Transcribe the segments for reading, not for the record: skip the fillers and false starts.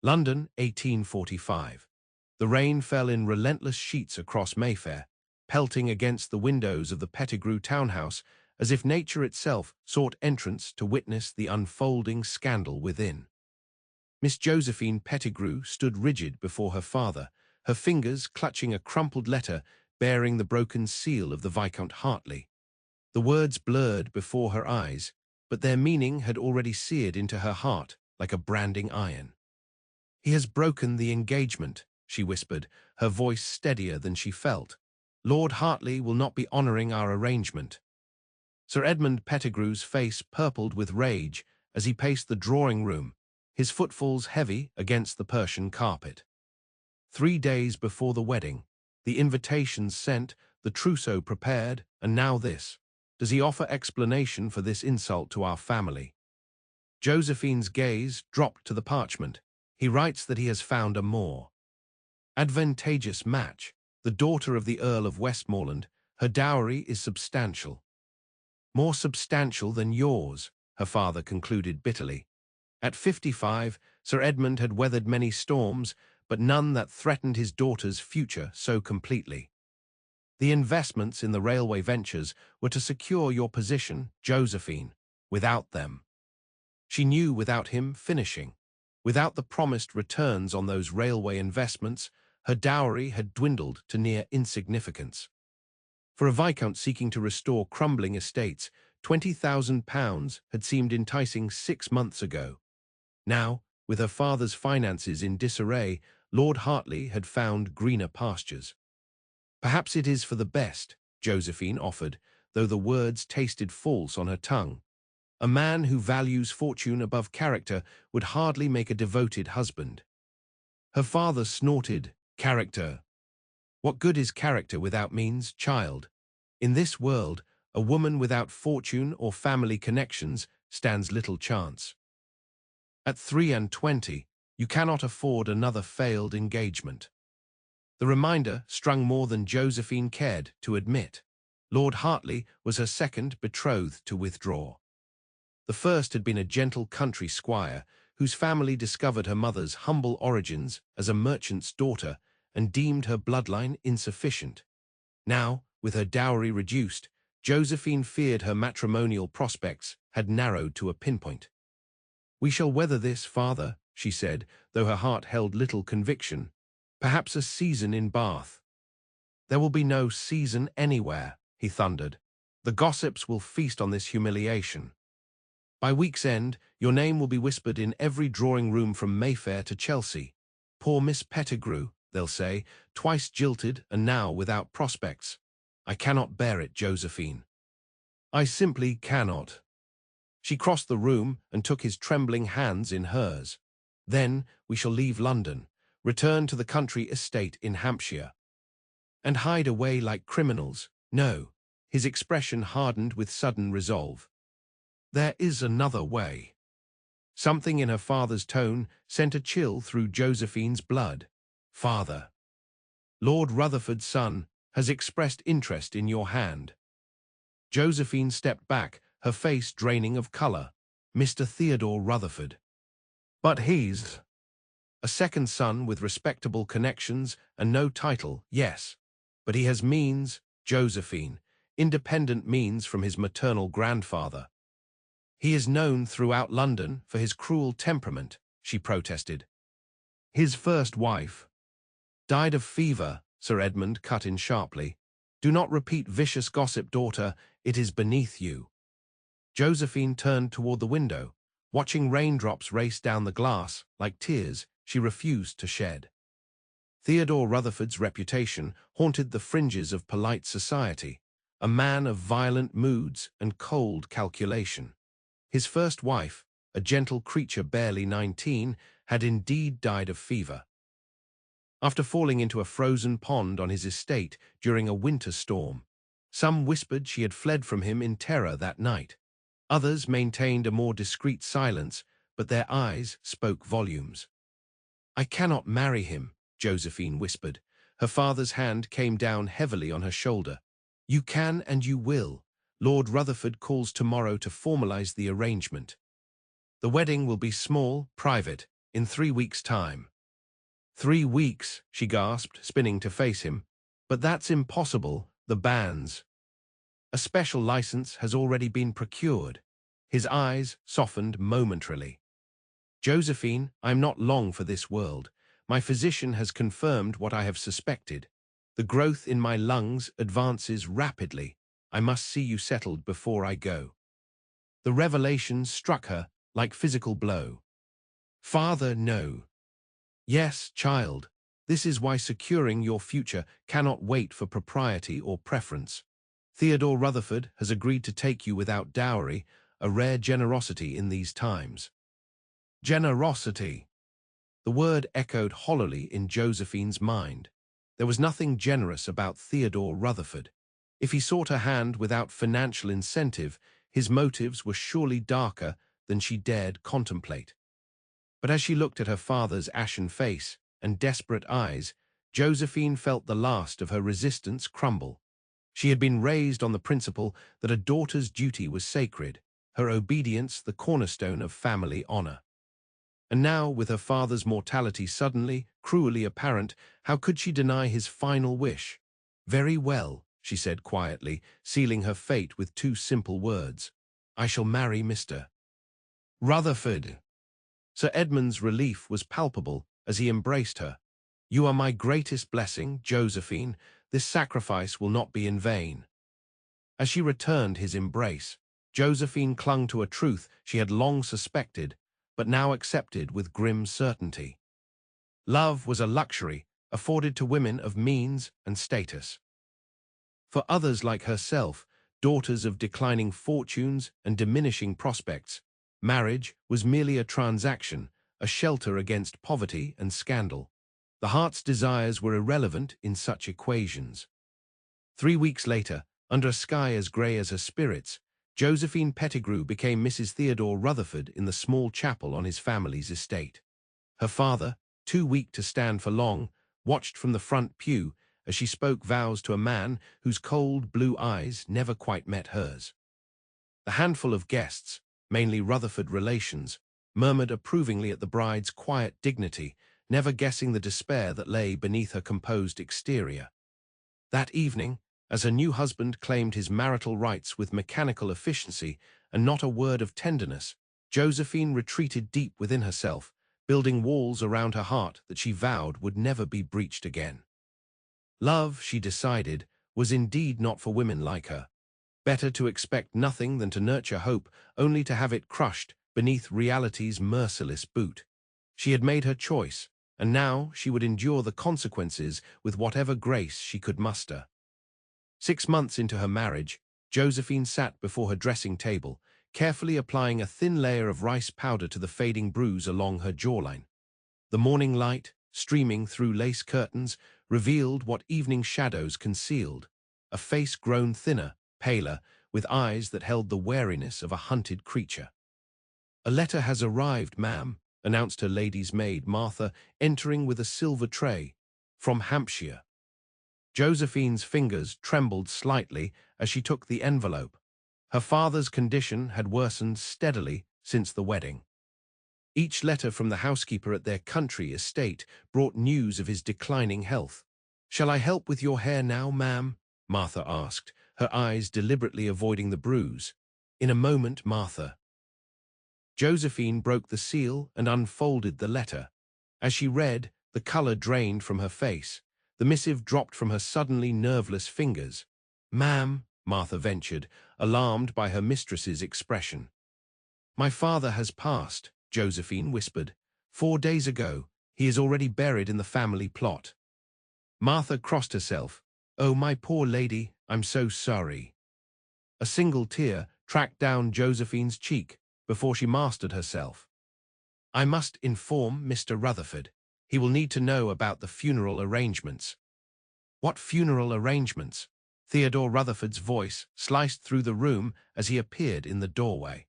London, 1845. The rain fell in relentless sheets across Mayfair, pelting against the windows of the Pettigrew townhouse as if nature itself sought entrance to witness the unfolding scandal within. Miss Josephine Pettigrew stood rigid before her father, her fingers clutching a crumpled letter bearing the broken seal of the Viscount Hartley. The words blurred before her eyes, but their meaning had already seared into her heart like a branding iron. "He has broken the engagement," she whispered, her voice steadier than she felt. "Lord Hartley will not be honouring our arrangement." Sir Edmund Pettigrew's face purpled with rage as he paced the drawing-room, his footfalls heavy against the Persian carpet. 3 days before the wedding, the invitations sent, the trousseau prepared, and now this. Does he offer explanation for this insult to our family? Josephine's gaze dropped to the parchment. He writes that he has found a more advantageous match, the daughter of the Earl of Westmoreland. Her dowry is substantial. More substantial than yours, her father concluded bitterly. At 55, Sir Edmund had weathered many storms, but none that threatened his daughter's future so completely. The investments in the railway ventures were to secure your position, Josephine. Without them, she knew, without him finishing, without the promised returns on those railway investments, her dowry had dwindled to near insignificance. For a viscount seeking to restore crumbling estates, £20,000 had seemed enticing 6 months ago. Now, with her father's finances in disarray, Lord Hartley had found greener pastures. "Perhaps it is for the best," Josephine offered, though the words tasted false on her tongue. "A man who values fortune above character would hardly make a devoted husband." Her father snorted. "Character? What good is character without means, child? In this world, a woman without fortune or family connections stands little chance. At 23, you cannot afford another failed engagement." The reminder strung more than Josephine cared to admit. Lord Hartley was her second betrothed to withdraw. The first had been a gentle country squire whose family discovered her mother's humble origins as a merchant's daughter and deemed her bloodline insufficient. Now, with her dowry reduced, Josephine feared her matrimonial prospects had narrowed to a pinpoint. "We shall weather this, father," she said, though her heart held little conviction. "Perhaps a season in Bath." "There will be no season anywhere," he thundered. "The gossips will feast on this humiliation. By week's end, your name will be whispered in every drawing-room from Mayfair to Chelsea. 'Poor Miss Pettigrew,' they'll say, 'twice jilted and now without prospects.' I cannot bear it, Josephine. I simply cannot." She crossed the room and took his trembling hands in hers. "Then we shall leave London, return to the country estate in Hampshire, and hide away like criminals." No, his expression hardened with sudden resolve. "There is another way." Something in her father's tone sent a chill through Josephine's blood. "Father, Lord Rutherford's son has expressed interest in your hand." Josephine stepped back, her face draining of colour. "Mr. Theodore Rutherford." "But he's—" "A second son with respectable connections and no title, yes. But he has means, Josephine, independent means from his maternal grandfather. He is known throughout London for his cruel temperament," she protested. "His first wife died of fever," Sir Edmund cut in sharply. "Do not repeat vicious gossip, daughter. It is beneath you." Josephine turned toward the window. Watching raindrops race down the glass, like tears, she refused to shed. Theodore Rutherford's reputation haunted the fringes of polite society, a man of violent moods and cold calculation. His first wife, a gentle creature barely 19, had indeed died of fever. After falling into a frozen pond on his estate during a winter storm, some whispered she had fled from him in terror that night. Others maintained a more discreet silence, but their eyes spoke volumes. "I cannot marry him," Josephine whispered. Her father's hand came down heavily on her shoulder. "You can and you will. Lord Rutherford calls tomorrow to formalize the arrangement. The wedding will be small, private, in 3 weeks' time. 3 weeks, she gasped, spinning to face him. But that's impossible, the bans. A special license has already been procured. His eyes softened momentarily. Josephine, I am not long for this world. My physician has confirmed what I have suspected. The growth in my lungs advances rapidly. I must see you settled before I go. The revelation struck her like physical blow. Father, no. Yes, child. This is why securing your future cannot wait for propriety or preference. Theodore Rutherford has agreed to take you without dowry, a rare generosity in these times. Generosity. The word echoed hollowly in Josephine's mind. There was nothing generous about Theodore Rutherford. If he sought her hand without financial incentive, his motives were surely darker than she dared contemplate. But as she looked at her father's ashen face and desperate eyes, Josephine felt the last of her resistance crumble. She had been raised on the principle that a daughter's duty was sacred, her obedience the cornerstone of family honor. And now, with her father's mortality suddenly, cruelly apparent, how could she deny his final wish? Very well, she said quietly, sealing her fate with 2 simple words. I shall marry Mr. Rutherford. Sir Edmund's relief was palpable as he embraced her. You are my greatest blessing, Josephine. This sacrifice will not be in vain. As she returned his embrace, Josephine clung to a truth she had long suspected, but now accepted with grim certainty. Love was a luxury afforded to women of means and status. For others like herself, daughters of declining fortunes and diminishing prospects, marriage was merely a transaction, a shelter against poverty and scandal. The heart's desires were irrelevant in such equations. 3 weeks later, under a sky as grey as her spirits, Josephine Pettigrew became Mrs. Theodore Rutherford in the small chapel on his family's estate. Her father, too weak to stand for long, watched from the front pew as she spoke vows to a man whose cold blue eyes never quite met hers. The handful of guests, mainly Rutherford relations, murmured approvingly at the bride's quiet dignity, never guessing the despair that lay beneath her composed exterior. That evening, as her new husband claimed his marital rights with mechanical efficiency and not a word of tenderness, Josephine retreated deep within herself, building walls around her heart that she vowed would never be breached again. Love, she decided, was indeed not for women like her. Better to expect nothing than to nurture hope, only to have it crushed beneath reality's merciless boot. She had made her choice, and now she would endure the consequences with whatever grace she could muster. 6 months into her marriage, Josephine sat before her dressing table, carefully applying a thin layer of rice powder to the fading bruise along her jawline. The morning light, streaming through lace curtains, revealed what evening shadows concealed, a face grown thinner, paler, with eyes that held the wariness of a hunted creature. "A letter has arrived, ma'am," announced her lady's maid, Martha, entering with a silver tray. "From Hampshire." Josephine's fingers trembled slightly as she took the envelope. Her father's condition had worsened steadily since the wedding. Each letter from the housekeeper at their country estate brought news of his declining health. "Shall I help with your hair now, ma'am?" Martha asked, her eyes deliberately avoiding the bruise. "In a moment, Martha." Josephine broke the seal and unfolded the letter. As she read, the color drained from her face. The missive dropped from her suddenly nerveless fingers. "Ma'am," Martha ventured, alarmed by her mistress's expression. "My father has passed," Josephine whispered. 4 days ago. He is already buried in the family plot." Martha crossed herself. "Oh, my poor lady, I'm so sorry." A single tear tracked down Josephine's cheek before she mastered herself. "I must inform Mr. Rutherford. He will need to know about the funeral arrangements." "What funeral arrangements?" Theodore Rutherford's voice sliced through the room as he appeared in the doorway.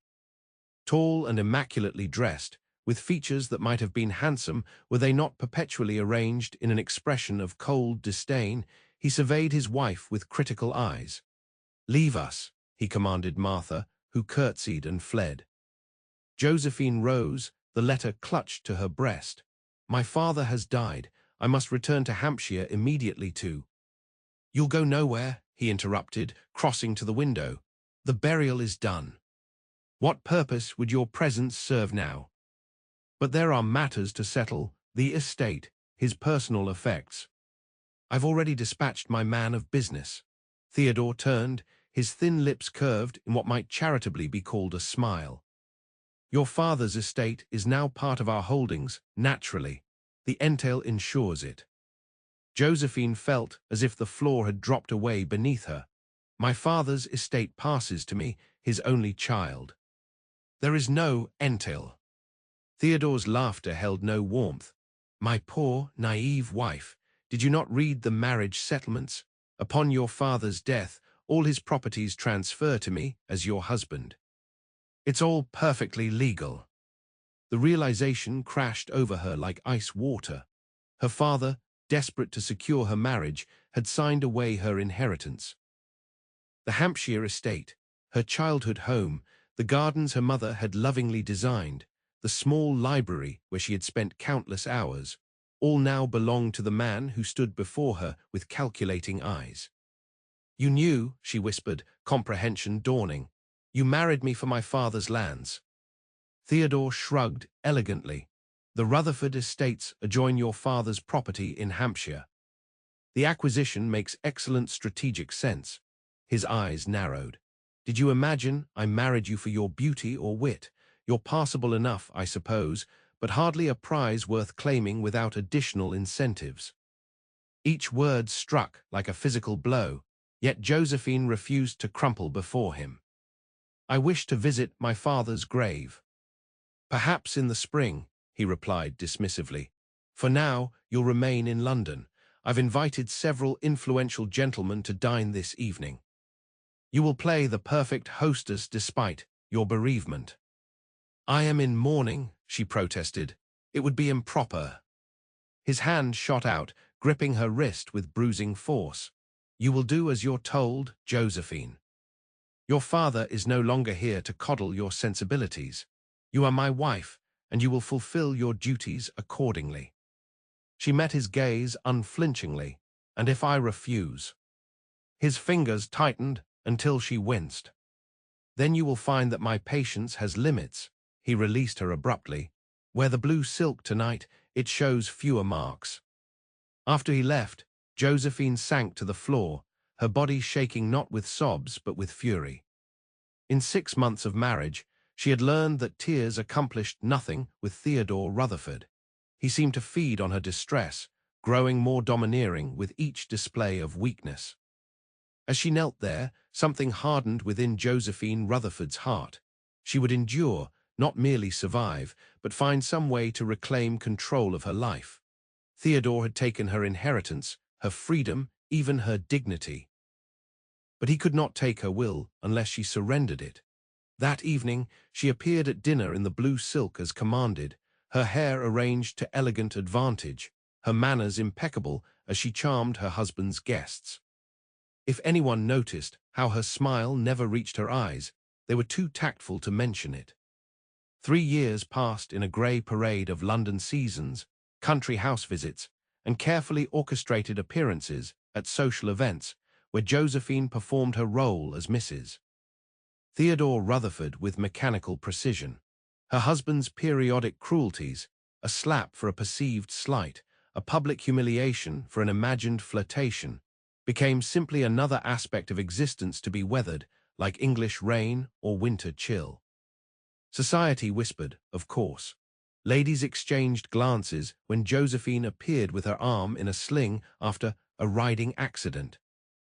Tall and immaculately dressed, with features that might have been handsome were they not perpetually arranged in an expression of cold disdain, he surveyed his wife with critical eyes. "Leave us," he commanded Martha, who curtsied and fled. Josephine rose, The letter clutched to her breast. "My father has died. I must return to Hampshire immediately to—" "You'll go nowhere," he interrupted, crossing to the window. "The burial is done. What purpose would your presence serve now? But there are matters to settle, the estate, his personal effects. I've already dispatched my man of business." Theodore turned, his thin lips curved in what might charitably be called a smile. "Your father's estate is now part of our holdings, naturally. The entail ensures it." Josephine felt as if the floor had dropped away beneath her. "My father's estate passes to me, his only child. There is no entail." Theodore's laughter held no warmth. "My poor, naive wife, did you not read the marriage settlements? Upon your father's death, all his properties transfer to me as your husband. It's all perfectly legal." The realization crashed over her like ice water. Her father, desperate to secure her marriage, had signed away her inheritance. The Hampshire estate, her childhood home, the gardens her mother had lovingly designed, the small library where she had spent countless hours, all now belonged to the man who stood before her with calculating eyes. "You knew," she whispered, comprehension dawning. "You married me for my father's lands." Theodore shrugged elegantly. "The Rutherford estates adjoin your father's property in Hampshire. The acquisition makes excellent strategic sense." His eyes narrowed. "Did you imagine I married you for your beauty or wit? You're passable enough, I suppose, but hardly a prize worth claiming without additional incentives." Each word struck like a physical blow, yet Josephine refused to crumple before him. "I wish to visit my father's grave." "Perhaps in the spring," he replied dismissively. "For now, you'll remain in London. I've invited several influential gentlemen to dine this evening. You will play the perfect hostess despite your bereavement." "I am in mourning," she protested. "It would be improper." His hand shot out, gripping her wrist with bruising force. "You will do as you're told, Josephine. Your father is no longer here to coddle your sensibilities. You are my wife, and you will fulfill your duties accordingly." She met his gaze unflinchingly. "And if I refuse?" His fingers tightened until she winced. "Then you will find that my patience has limits." He released her abruptly. "Wear the blue silk tonight, it shows fewer marks." After he left, Josephine sank to the floor, her body shaking not with sobs but with fury. In 6 months of marriage, she had learned that tears accomplished nothing with Theodore Rutherford. He seemed to feed on her distress, growing more domineering with each display of weakness. As she knelt there, something hardened within Josephine Rutherford's heart. She would endure, not merely survive, but find some way to reclaim control of her life. Theodore had taken her inheritance, her freedom, even her dignity. But he could not take her will unless she surrendered it. That evening, she appeared at dinner in the blue silk as commanded, her hair arranged to elegant advantage, her manners impeccable as she charmed her husband's guests. If anyone noticed how her smile never reached her eyes, they were too tactful to mention it. 3 years passed in a grey parade of London seasons, country house visits, and carefully orchestrated appearances at social events where Josephine performed her role as Mrs. Theodore Rutherford with mechanical precision. Her husband's periodic cruelties, a slap for a perceived slight, a public humiliation for an imagined flirtation, became simply another aspect of existence to be weathered, like English rain or winter chill. Society whispered, of course. Ladies exchanged glances when Josephine appeared with her arm in a sling after a riding accident.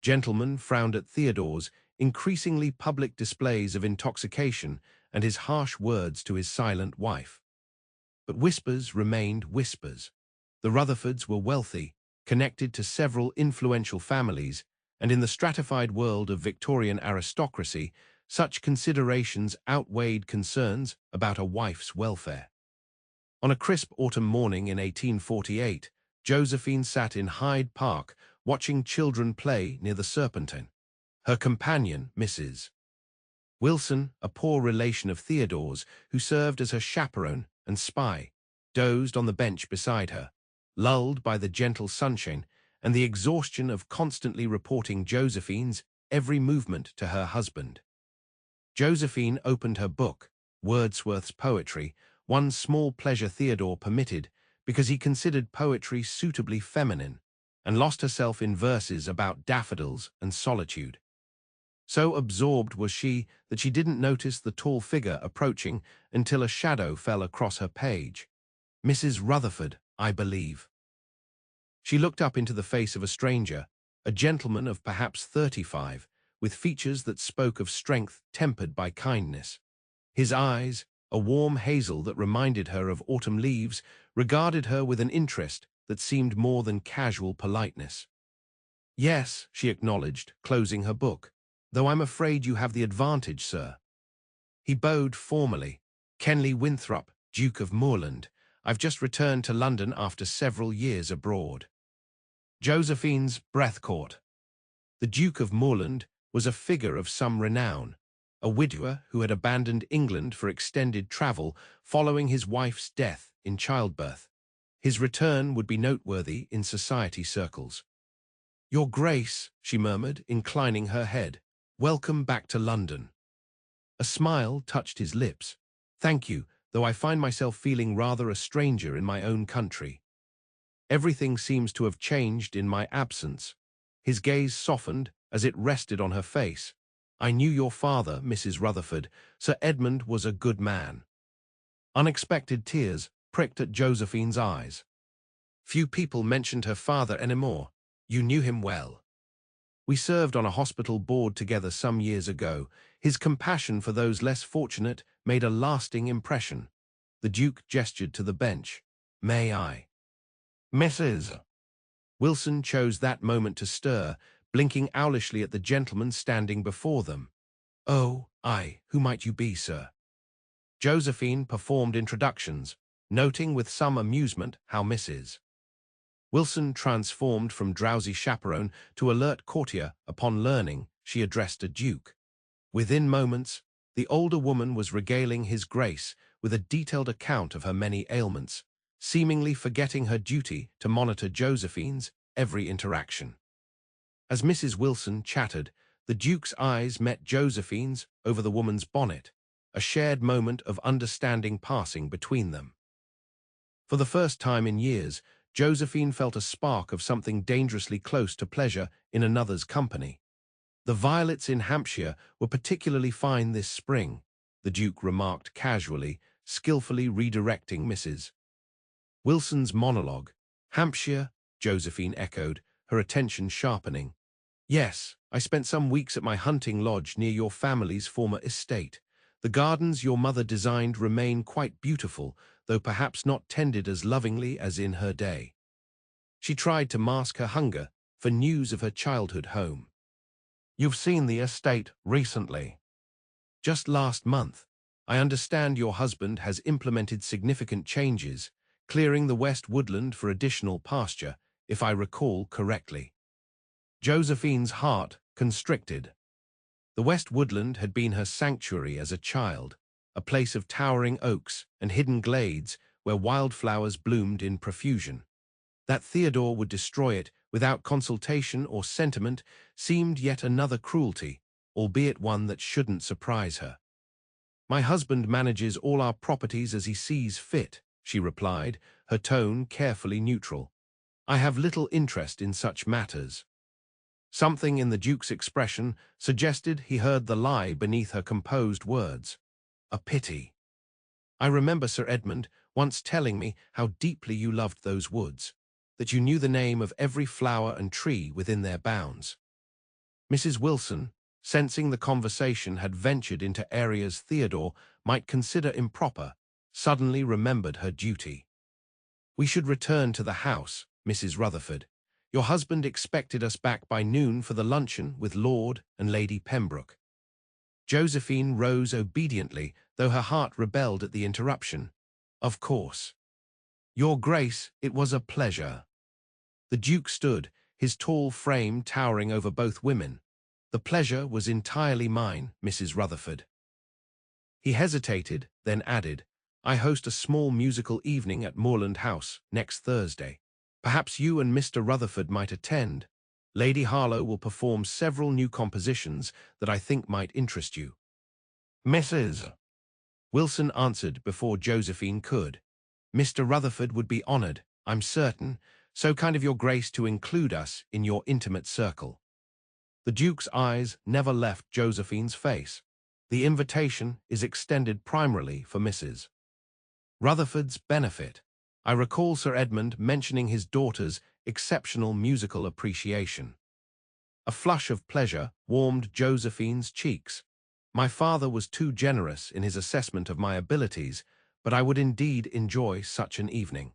Gentlemen frowned at Theodore's increasingly public displays of intoxication and his harsh words to his silent wife. But whispers remained whispers. The Rutherfords were wealthy, connected to several influential families, and in the stratified world of Victorian aristocracy, such considerations outweighed concerns about a wife's welfare. On a crisp autumn morning in 1848, Josephine sat in Hyde Park watching children play near the Serpentine. Her companion, Mrs. Wilson, a poor relation of Theodore's, who served as her chaperone, and spy, dozed on the bench beside her, lulled by the gentle sunshine and the exhaustion of constantly reporting Josephine's every movement to her husband. Josephine opened her book, Wordsworth's poetry, one small pleasure Theodore permitted because he considered poetry suitably feminine, and lost herself in verses about daffodils and solitude. So absorbed was she that she didn't notice the tall figure approaching until a shadow fell across her page. "Mrs. Rutherford, I believe." She looked up into the face of a stranger, a gentleman of perhaps 35, with features that spoke of strength tempered by kindness. His eyes, a warm hazel that reminded her of autumn leaves, regarded her with an interest that seemed more than casual politeness. "Yes," she acknowledged, closing her book, "though I'm afraid you have the advantage, sir." He bowed formally. "Kenley Winthrop, Duke of Moorland. I've just returned to London after several years abroad." Josephine's breath caught. The Duke of Moorland was a figure of some renown, a widower who had abandoned England for extended travel following his wife's death in childbirth. His return would be noteworthy in society circles. "Your Grace," she murmured, inclining her head, "welcome back to London." A smile touched his lips. "Thank you, though I find myself feeling rather a stranger in my own country. Everything seems to have changed in my absence." His gaze softened as it rested on her face. "I knew your father, Mrs. Rutherford. Sir Edmund was a good man." Unexpected tears pricked at Josephine's eyes. "Few people mentioned her father anymore. You knew him well." "We served on a hospital board together some years ago. His compassion for those less fortunate made a lasting impression." The Duke gestured to the bench. "May I?" "Mrs." Wilson chose that moment to stir, blinking owlishly at the gentleman standing before them. "Oh, who might you be, sir?" Josephine performed introductions, noting with some amusement how Mrs. Wilson transformed from drowsy chaperone to alert courtier upon learning she addressed a duke. Within moments, the older woman was regaling his grace with a detailed account of her many ailments, seemingly forgetting her duty to monitor Josephine's every interaction. As Mrs. Wilson chattered, the Duke's eyes met Josephine's over the woman's bonnet, a shared moment of understanding passing between them. For the first time in years, Josephine felt a spark of something dangerously close to pleasure in another's company. "The violets in Hampshire were particularly fine this spring," the Duke remarked casually, skillfully redirecting Mrs. Wilson's monologue. "Hampshire," Josephine echoed, her attention sharpening. "Yes, I spent some weeks at my hunting lodge near your family's former estate. The gardens your mother designed remain quite beautiful, though perhaps not tended as lovingly as in her day." She tried to mask her hunger for news of her childhood home. "You've seen the estate recently?" "Just last month. I understand your husband has implemented significant changes, clearing the West Woodland for additional pasture, if I recall correctly." Josephine's heart constricted. The West Woodland had been her sanctuary as a child, a place of towering oaks and hidden glades where wildflowers bloomed in profusion. That Theodore would destroy it without consultation or sentiment seemed yet another cruelty, albeit one that shouldn't surprise her. "My husband manages all our properties as he sees fit," she replied, her tone carefully neutral. "I have little interest in such matters." Something in the Duke's expression suggested he heard the lie beneath her composed words. "A pity. I remember Sir Edmund once telling me how deeply you loved those woods, that you knew the name of every flower and tree within their bounds." Mrs. Wilson, sensing the conversation had ventured into areas Theodore might consider improper, suddenly remembered her duty. "We should return to the house, Mrs. Rutherford. Your husband expected us back by noon for the luncheon with Lord and Lady Pembroke." Josephine rose obediently, though her heart rebelled at the interruption. "Of course." "Your Grace, it was a pleasure." The Duke stood, his tall frame towering over both women. "The pleasure was entirely mine, Mrs. Rutherford." He hesitated, then added, I host a small musical evening at Moorland House next Thursday. Perhaps you and Mr. Rutherford might attend. Lady Harlow will perform several new compositions that I think might interest you." "Mrs." Wilson answered before Josephine could. "Mr. Rutherford would be honored, I'm certain, so kind of your grace to include us in your intimate circle." The Duke's eyes never left Josephine's face. "The invitation is extended primarily for Mrs. Rutherford's benefit. I recall Sir Edmund mentioning his daughter's exceptional musical appreciation." A flush of pleasure warmed Josephine's cheeks. "My father was too generous in his assessment of my abilities, but I would indeed enjoy such an evening."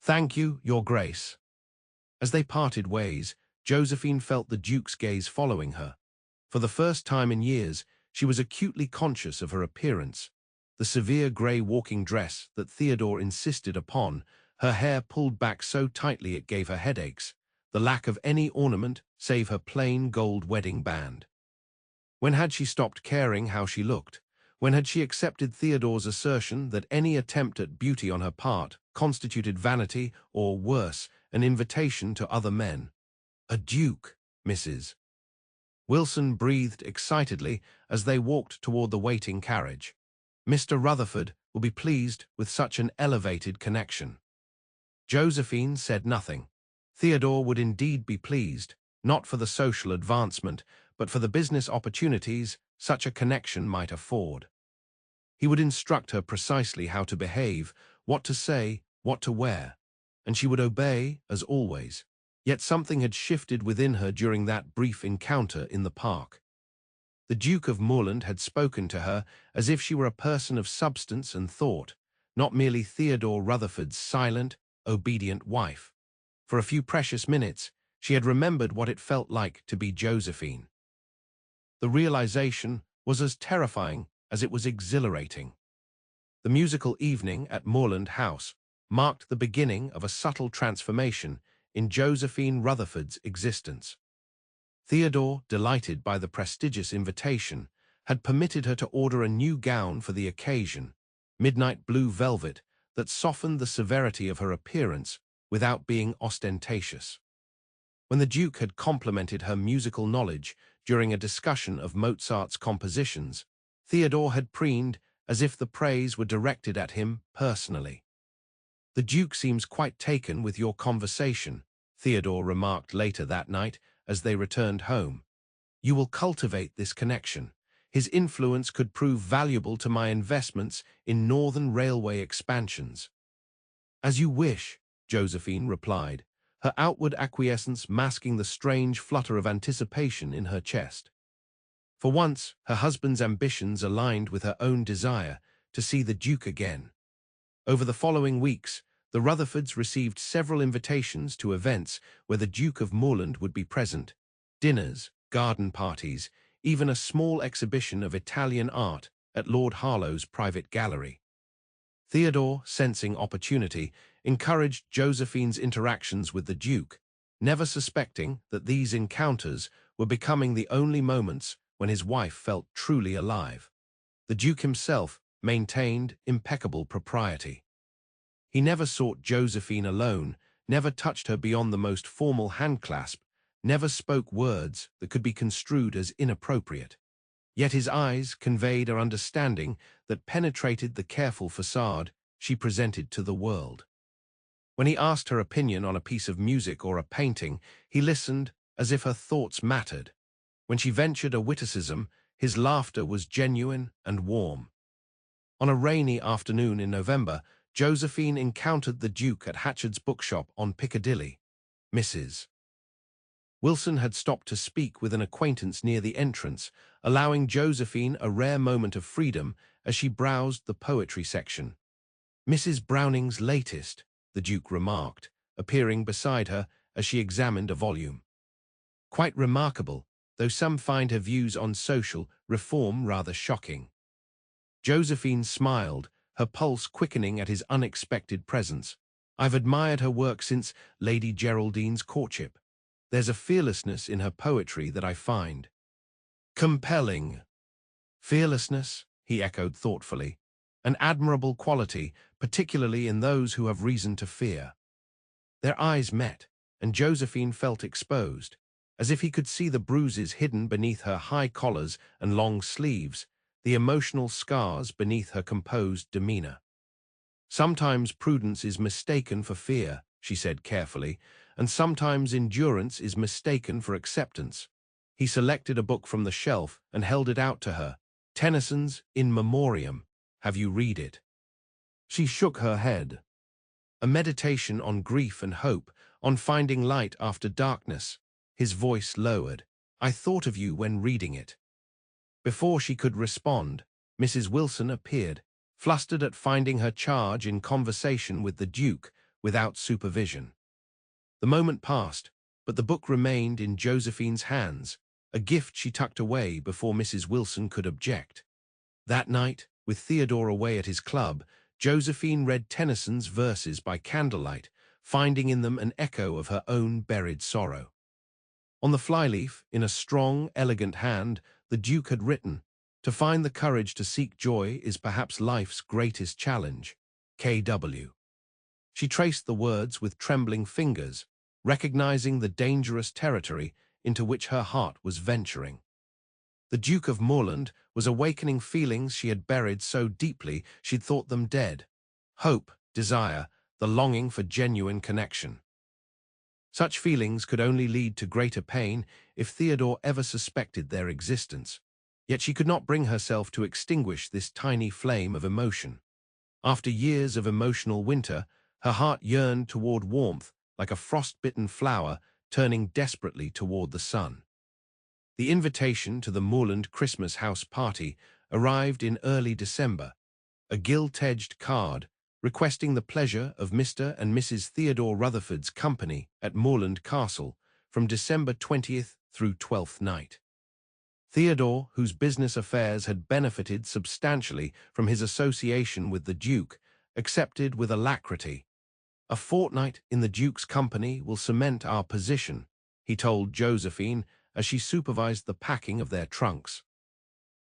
"Thank you, Your Grace." As they parted ways, Josephine felt the Duke's gaze following her. For the first time in years, she was acutely conscious of her appearance. The severe grey walking dress that Theodore insisted upon, her hair pulled back so tightly it gave her headaches, the lack of any ornament save her plain gold wedding band. When had she stopped caring how she looked? When had she accepted Theodore's assertion that any attempt at beauty on her part constituted vanity or, worse, an invitation to other men? "A duke, Mrs." Wilson breathed excitedly as they walked toward the waiting carriage. "Mr. Rutherford will be pleased with such an elevated connection." Josephine said nothing. Theodore would indeed be pleased, not for the social advancement, but for the business opportunities such a connection might afford. He would instruct her precisely how to behave, what to say, what to wear, and she would obey as always. Yet something had shifted within her during that brief encounter in the park. The Duke of Moorland had spoken to her as if she were a person of substance and thought, not merely Theodore Rutherford's silent, obedient wife. For a few precious minutes, she had remembered what it felt like to be Josephine. The realization was as terrifying as it was exhilarating. The musical evening at Moorland House marked the beginning of a subtle transformation in Josephine Rutherford's existence. Theodore, delighted by the prestigious invitation, had permitted her to order a new gown for the occasion, midnight blue velvet that softened the severity of her appearance without being ostentatious. When the Duke had complimented her musical knowledge during a discussion of Mozart's compositions, Theodore had preened as if the praise were directed at him personally. "The Duke seems quite taken with your conversation," Theodore remarked later that night as they returned home. "You will cultivate this connection. His influence could prove valuable to my investments in Northern Railway expansions." "As you wish," Josephine replied, her outward acquiescence masking the strange flutter of anticipation in her chest. For once, her husband's ambitions aligned with her own desire to see the Duke again. Over the following weeks, the Rutherfords received several invitations to events where the Duke of Moorland would be present: dinners, garden parties, even a small exhibition of Italian art at Lord Harlow's private gallery. Theodore, sensing opportunity, encouraged Josephine's interactions with the Duke, never suspecting that these encounters were becoming the only moments when his wife felt truly alive. The Duke himself maintained impeccable propriety. He never sought Josephine alone, never touched her beyond the most formal handclasp, never spoke words that could be construed as inappropriate. Yet his eyes conveyed an understanding that penetrated the careful facade she presented to the world. When he asked her opinion on a piece of music or a painting, he listened as if her thoughts mattered. When she ventured a witticism, his laughter was genuine and warm. On a rainy afternoon in November, Josephine encountered the Duke at Hatchard's bookshop on Piccadilly. Mrs. Wilson had stopped to speak with an acquaintance near the entrance, allowing Josephine a rare moment of freedom as she browsed the poetry section. "Mrs. Browning's latest," the Duke remarked, appearing beside her as she examined a volume. "Quite remarkable, though some find her views on social reform rather shocking." Josephine smiled, her pulse quickening at his unexpected presence. "I've admired her work since Lady Geraldine's courtship. There's a fearlessness in her poetry that I find compelling." "Fearlessness?" he echoed thoughtfully. an admirable quality, particularly in those who have reason to fear. Their eyes met, and Josephine felt exposed, as if he could see the bruises hidden beneath her high collars and long sleeves, the emotional scars beneath her composed demeanor. "Sometimes prudence is mistaken for fear," she said carefully, "and sometimes endurance is mistaken for acceptance." He selected a book from the shelf and held it out to her. "Tennyson's In Memoriam. Have you read it?" She shook her head. "A meditation on grief and hope, on finding light after darkness." His voice lowered. "I thought of you when reading it." Before she could respond, Mrs. Wilson appeared, flustered at finding her charge in conversation with the Duke without supervision. The moment passed, but the book remained in Josephine's hands, a gift she tucked away before Mrs. Wilson could object. That night, with Theodore away at his club, Josephine read Tennyson's verses by candlelight, finding in them an echo of her own buried sorrow. On the flyleaf, in a strong, elegant hand, the Duke had written, "To find the courage to seek joy is perhaps life's greatest challenge. K.W." She traced the words with trembling fingers, recognizing the dangerous territory into which her heart was venturing. The Duke of Moorland was awakening feelings she had buried so deeply she'd thought them dead. Hope, desire, the longing for genuine connection. Such feelings could only lead to greater pain if Theodore ever suspected their existence. Yet she could not bring herself to extinguish this tiny flame of emotion. After years of emotional winter, her heart yearned toward warmth, like a frost-bitten flower turning desperately toward the sun. The invitation to the Moorland Christmas house party arrived in early December, a gilt-edged card requesting the pleasure of Mr. and Mrs. Theodore Rutherford's company at Moorland Castle from December 20th through 12th night. Theodore, whose business affairs had benefited substantially from his association with the Duke, accepted with alacrity. "A fortnight in the Duke's company will cement our position," he told Josephine as she supervised the packing of their trunks.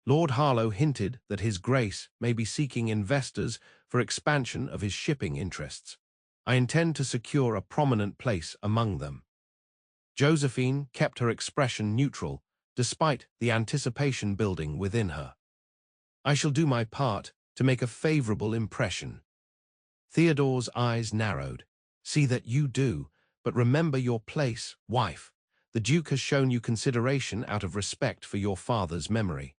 "Lord Harlow hinted that His Grace may be seeking investors for expansion of his shipping interests. I intend to secure a prominent place among them." Josephine kept her expression neutral, despite the anticipation building within her. "I shall do my part to make a favorable impression." Theodore's eyes narrowed. "See that you do, but remember your place, wife. The Duke has shown you consideration out of respect for your father's memory.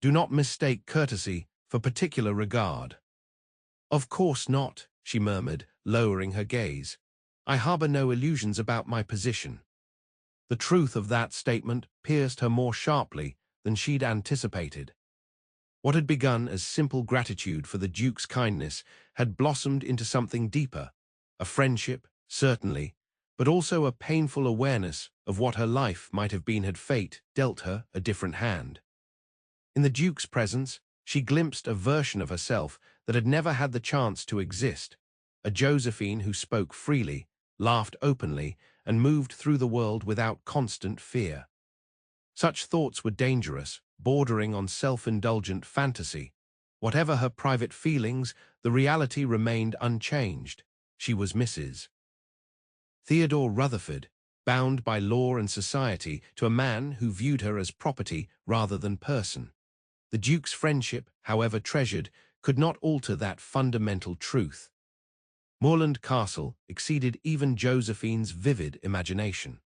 Do not mistake courtesy for particular regard." "Of course not," she murmured, lowering her gaze. "I harbor no illusions about my position." The truth of that statement pierced her more sharply than she'd anticipated. What had begun as simple gratitude for the Duke's kindness had blossomed into something deeper, a friendship, certainly, but also a painful awareness of what her life might have been had fate dealt her a different hand. In the Duke's presence, she glimpsed a version of herself that had never had the chance to exist, a Josephine who spoke freely, laughed openly, and moved through the world without constant fear. Such thoughts were dangerous, bordering on self-indulgent fantasy. Whatever her private feelings, the reality remained unchanged. She was Mrs. Theodore Rutherford, bound by law and society to a man who viewed her as property rather than person. The Duke's friendship, however treasured, could not alter that fundamental truth. Moorland Castle exceeded even Josephine's vivid imagination.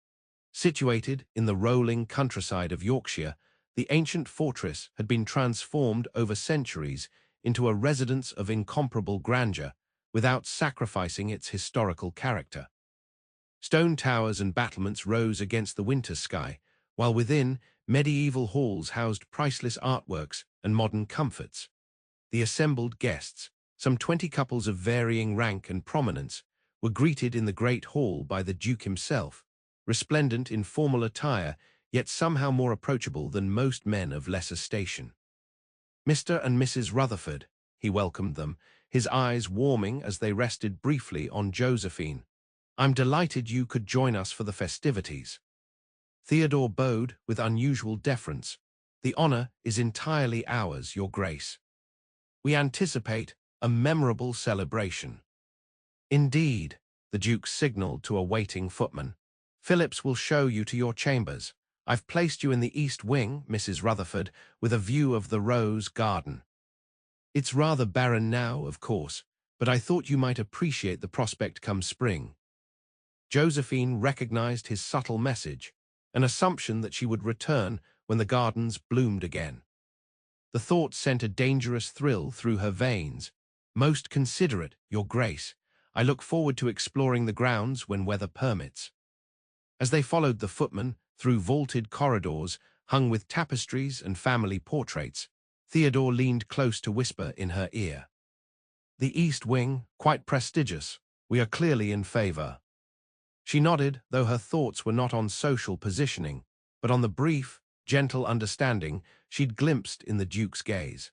Situated in the rolling countryside of Yorkshire, the ancient fortress had been transformed over centuries into a residence of incomparable grandeur without sacrificing its historical character. Stone towers and battlements rose against the winter sky, while within, medieval halls housed priceless artworks and modern comforts. The assembled guests, some 20 couples of varying rank and prominence, were greeted in the great hall by the Duke himself, resplendent in formal attire, yet somehow more approachable than most men of lesser station. "Mr. and Mrs. Rutherford," he welcomed them, his eyes warming as they rested briefly on Josephine. "I'm delighted you could join us for the festivities." Theodore bowed with unusual deference. "The honor is entirely ours, Your Grace." We anticipate a memorable celebration. Indeed, the Duke signaled to a waiting footman. Phillips will show you to your chambers. I've placed you in the east wing, Mrs. Rutherford, with a view of the rose garden. It's rather barren now, of course, but I thought you might appreciate the prospect come spring. Josephine recognized his subtle message, an assumption that she would return when the gardens bloomed again. The thought sent a dangerous thrill through her veins. Most considerate, Your Grace. I look forward to exploring the grounds when weather permits. As they followed the footman through vaulted corridors hung with tapestries and family portraits, Theodore leaned close to whisper in her ear. The East Wing, quite prestigious. We are clearly in favor. She nodded, though her thoughts were not on social positioning, but on the brief, gentle understanding she'd glimpsed in the Duke's gaze.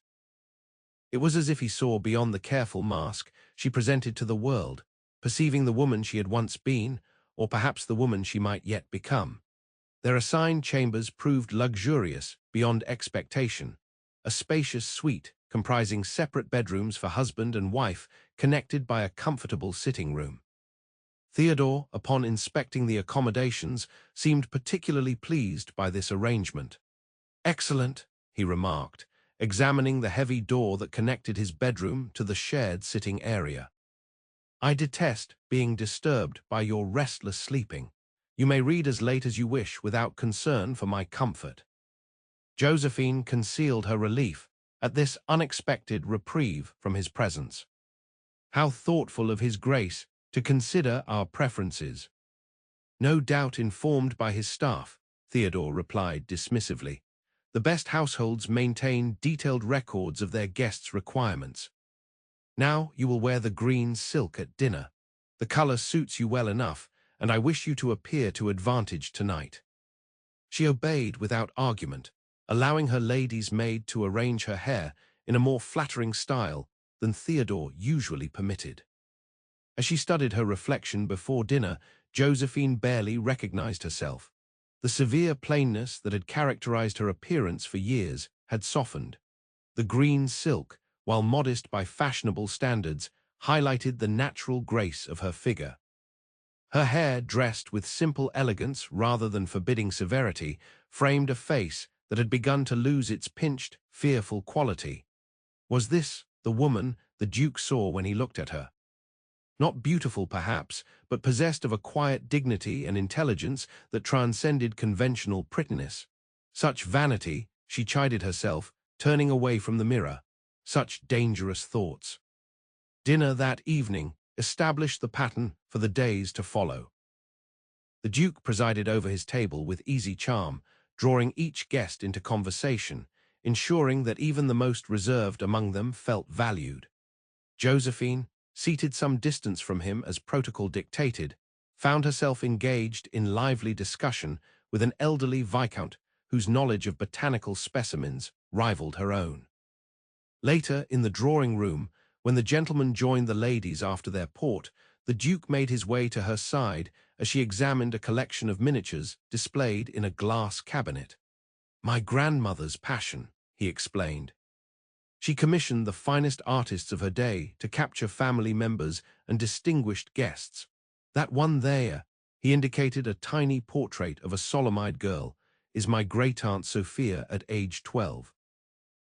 It was as if he saw beyond the careful mask she presented to the world, perceiving the woman she had once been, or perhaps the woman she might yet become. Their assigned chambers proved luxurious beyond expectation, a spacious suite comprising separate bedrooms for husband and wife connected by a comfortable sitting room. Theodore, upon inspecting the accommodations, seemed particularly pleased by this arrangement. "Excellent," he remarked, examining the heavy door that connected his bedroom to the shared sitting area. "I detest being disturbed by your restless sleeping. You may read as late as you wish without concern for my comfort." Josephine concealed her relief at this unexpected reprieve from his presence. How thoughtful of His Grace to consider our preferences. "No doubt informed by his staff," Theodore replied dismissively. "The best households maintain detailed records of their guests' requirements. Now you will wear the green silk at dinner. The color suits you well enough, and I wish you to appear to advantage tonight." She obeyed without argument, allowing her lady's maid to arrange her hair in a more flattering style than Theodore usually permitted. As she studied her reflection before dinner, Josephine barely recognized herself. The severe plainness that had characterized her appearance for years had softened. The green silk, while modest by fashionable standards, highlighted the natural grace of her figure. Her hair, dressed with simple elegance rather than forbidding severity, framed a face that had begun to lose its pinched, fearful quality. Was this the woman the Duke saw when he looked at her? Not beautiful, perhaps, but possessed of a quiet dignity and intelligence that transcended conventional prettiness. Such vanity, she chided herself, turning away from the mirror. Such dangerous thoughts. Dinner that evening established the pattern for the days to follow. The Duke presided over his table with easy charm, drawing each guest into conversation, ensuring that even the most reserved among them felt valued. Josephine, seated some distance from him as protocol dictated, found herself engaged in lively discussion with an elderly viscount whose knowledge of botanical specimens rivaled her own. Later, in the drawing room, when the gentlemen joined the ladies after their port, the Duke made his way to her side as she examined a collection of miniatures displayed in a glass cabinet. "My grandmother's passion," he explained. She commissioned the finest artists of her day to capture family members and distinguished guests. "That one there," he indicated a tiny portrait of a solemn-eyed girl, "is my great-aunt Sophia at age 12.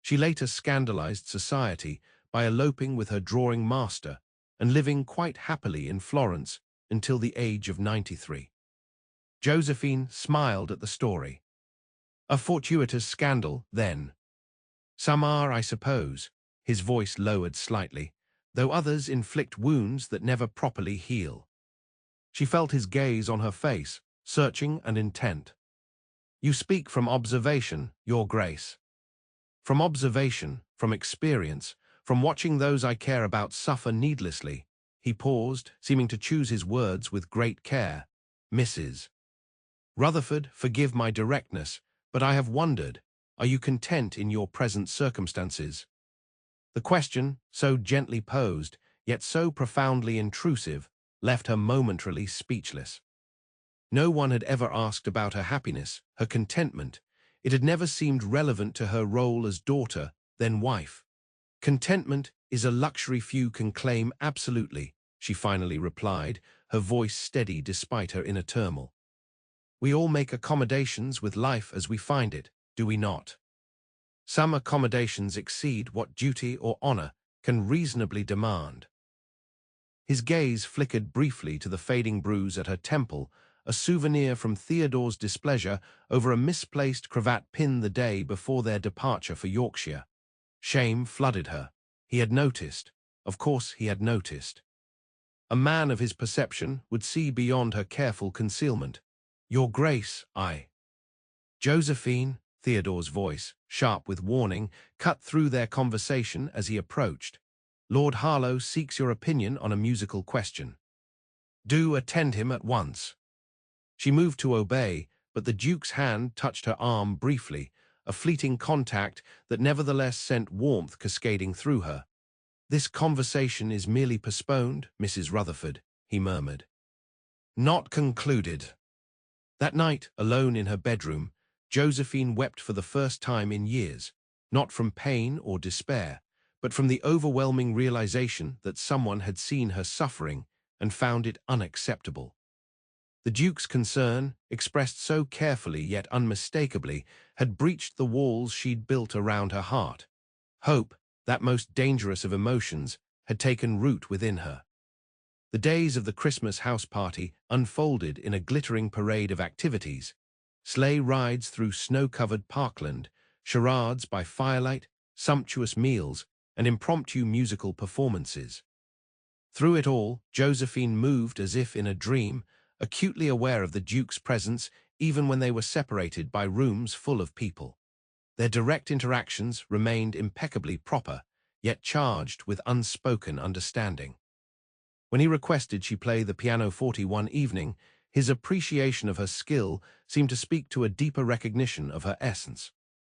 She later scandalized society by eloping with her drawing master and living quite happily in Florence until the age of 93. Josephine smiled at the story. "A fortuitous scandal, then." "Some are, I suppose," his voice lowered slightly, "though others inflict wounds that never properly heal." She felt his gaze on her face, searching and intent. "You speak from observation, Your Grace." "From observation, from experience, from watching those I care about suffer needlessly." He paused, seeming to choose his words with great care. "Mrs. Rutherford, forgive my directness, but I have wondered, are you content in your present circumstances?" The question, so gently posed, yet so profoundly intrusive, left her momentarily speechless. No one had ever asked about her happiness, her contentment. It had never seemed relevant to her role as daughter, then wife. Contentment is a luxury few can claim absolutely, she finally replied, her voice steady despite her inner turmoil. We all make accommodations with life as we find it, do we not? Some accommodations exceed what duty or honor can reasonably demand. His gaze flickered briefly to the fading bruise at her temple, a souvenir from Theodore's displeasure over a misplaced cravat pin the day before their departure for Yorkshire. Shame flooded her. He had noticed. Of course he had noticed. A man of his perception would see beyond her careful concealment. Your Grace, Josephine, Theodore's voice, sharp with warning, cut through their conversation as he approached. Lord Harlow seeks your opinion on a musical question. Do attend him at once. She moved to obey, but the Duke's hand touched her arm briefly, a fleeting contact that nevertheless sent warmth cascading through her. This conversation is merely postponed, Mrs. Rutherford, he murmured. Not concluded. That night, alone in her bedroom, Josephine wept for the first time in years, not from pain or despair, but from the overwhelming realization that someone had seen her suffering and found it unacceptable. The Duke's concern, expressed so carefully yet unmistakably, had breached the walls she'd built around her heart. Hope, that most dangerous of emotions, had taken root within her. The days of the Christmas house party unfolded in a glittering parade of activities: sleigh rides through snow-covered parkland, charades by firelight, sumptuous meals, and impromptu musical performances. Through it all, Josephine moved as if in a dream, acutely aware of the Duke's presence even when they were separated by rooms full of people. Their direct interactions remained impeccably proper, yet charged with unspoken understanding. When he requested she play the pianoforte one evening, his appreciation of her skill seemed to speak to a deeper recognition of her essence.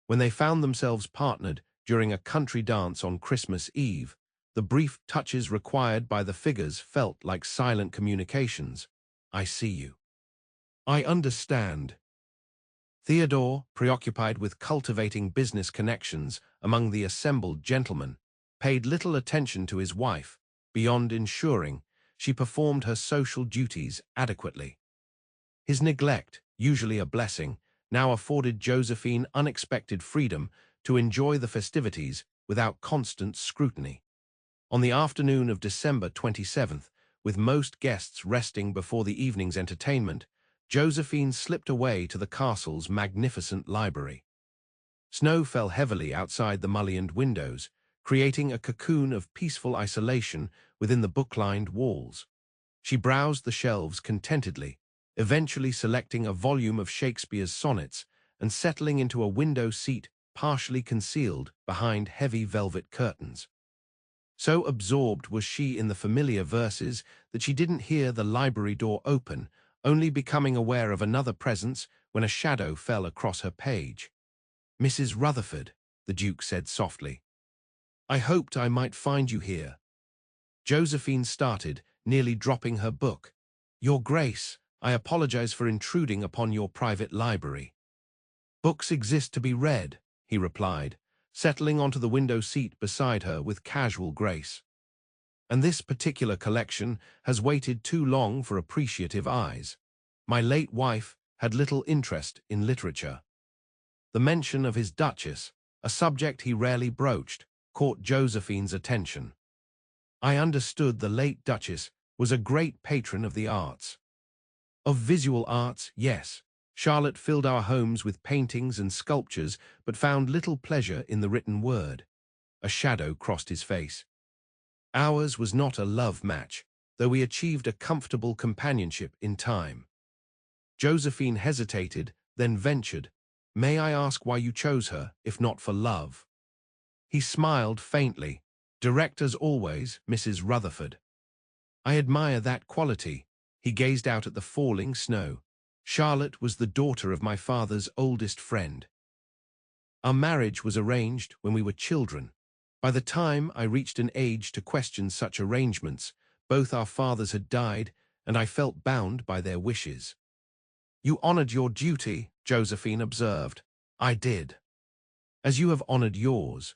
When they found themselves partnered during a country dance on Christmas Eve, the brief touches required by the figures felt like silent communications. I see you. I understand. Theodore, preoccupied with cultivating business connections among the assembled gentlemen, paid little attention to his wife, beyond ensuring she performed her social duties adequately. His neglect, usually a blessing, now afforded Josephine unexpected freedom to enjoy the festivities without constant scrutiny. On the afternoon of December 27th, with most guests resting before the evening's entertainment, Josephine slipped away to the castle's magnificent library. Snow fell heavily outside the mullioned windows, creating a cocoon of peaceful isolation within the book-lined walls. She browsed the shelves contentedly, eventually selecting a volume of Shakespeare's sonnets and settling into a window seat partially concealed behind heavy velvet curtains. So absorbed was she in the familiar verses that she didn't hear the library door open, only becoming aware of another presence when a shadow fell across her page. Mrs. Rutherford, the Duke said softly. I hoped I might find you here. Josephine started, nearly dropping her book. Your Grace, I apologize for intruding upon your private library. Books exist to be read, he replied, settling onto the window seat beside her with casual grace. And this particular collection has waited too long for appreciative eyes. My late wife had little interest in literature. The mention of his Duchess, a subject he rarely broached, caught Josephine's attention. I understood the late Duchess was a great patron of the arts. Of visual arts, yes. Charlotte filled our homes with paintings and sculptures, but found little pleasure in the written word. A shadow crossed his face. Ours was not a love match, though we achieved a comfortable companionship in time. Josephine hesitated, then ventured, May I ask why you chose her, if not for love? He smiled faintly. Direct as always, Mrs. Rutherford. I admire that quality. He gazed out at the falling snow. Charlotte was the daughter of my father's oldest friend. Our marriage was arranged when we were children. By the time I reached an age to question such arrangements, both our fathers had died, and I felt bound by their wishes. You honored your duty, Josephine observed. I did. As you have honored yours.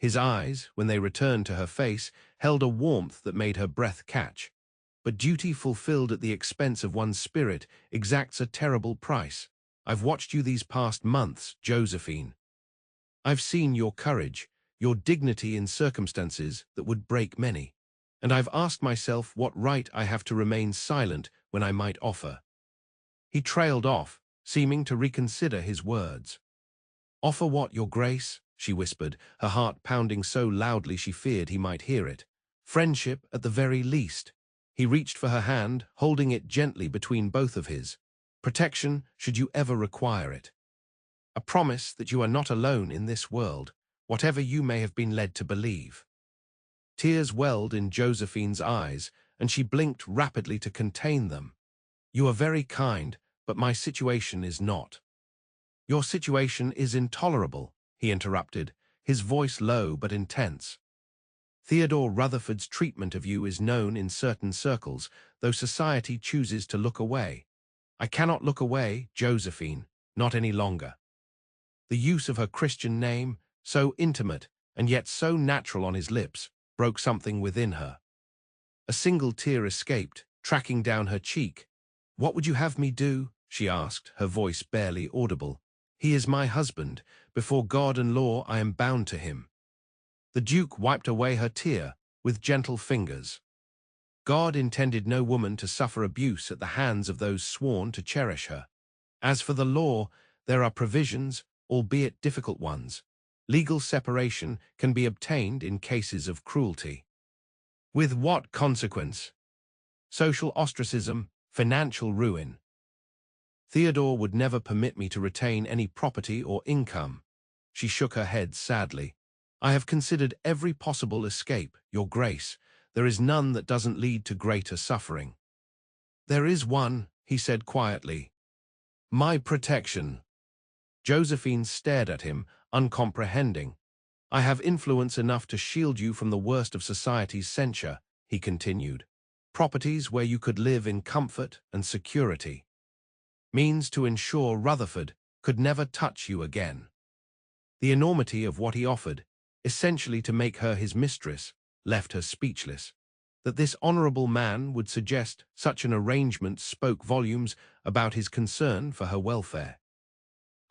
His eyes, when they returned to her face, held a warmth that made her breath catch. But duty fulfilled at the expense of one's spirit exacts a terrible price. I've watched you these past months, Josephine. I've seen your courage, your dignity in circumstances that would break many. And I've asked myself what right I have to remain silent when I might offer. He trailed off, seeming to reconsider his words. Offer what, your grace? She whispered, her heart pounding so loudly she feared he might hear it. Friendship, at the very least. He reached for her hand, holding it gently between both of his. Protection, should you ever require it. A promise that you are not alone in this world, whatever you may have been led to believe. Tears welled in Josephine's eyes, and she blinked rapidly to contain them. You are very kind, but my situation is not. Your situation is intolerable, he interrupted, his voice low but intense. Theodore Rutherford's treatment of you is known in certain circles, though society chooses to look away. I cannot look away, Josephine, not any longer. The use of her Christian name, so intimate and yet so natural on his lips, broke something within her. A single tear escaped, tracking down her cheek. What would you have me do? She asked, her voice barely audible. He is my husband. Before God and law, I am bound to him. The Duke wiped away her tear with gentle fingers. God intended no woman to suffer abuse at the hands of those sworn to cherish her. As for the law, there are provisions, albeit difficult ones. Legal separation can be obtained in cases of cruelty. With what consequence? Social ostracism, financial ruin. Theodore would never permit me to retain any property or income. She shook her head sadly. I have considered every possible escape, Your Grace. There is none that doesn't lead to greater suffering. There is one, he said quietly. My protection. Josephine stared at him, uncomprehending. I have influence enough to shield you from the worst of society's censure, he continued. Properties where you could live in comfort and security. Means to ensure Rutherford could never touch you again. The enormity of what he offered, essentially to make her his mistress, left her speechless. That this honorable man would suggest such an arrangement spoke volumes about his concern for her welfare.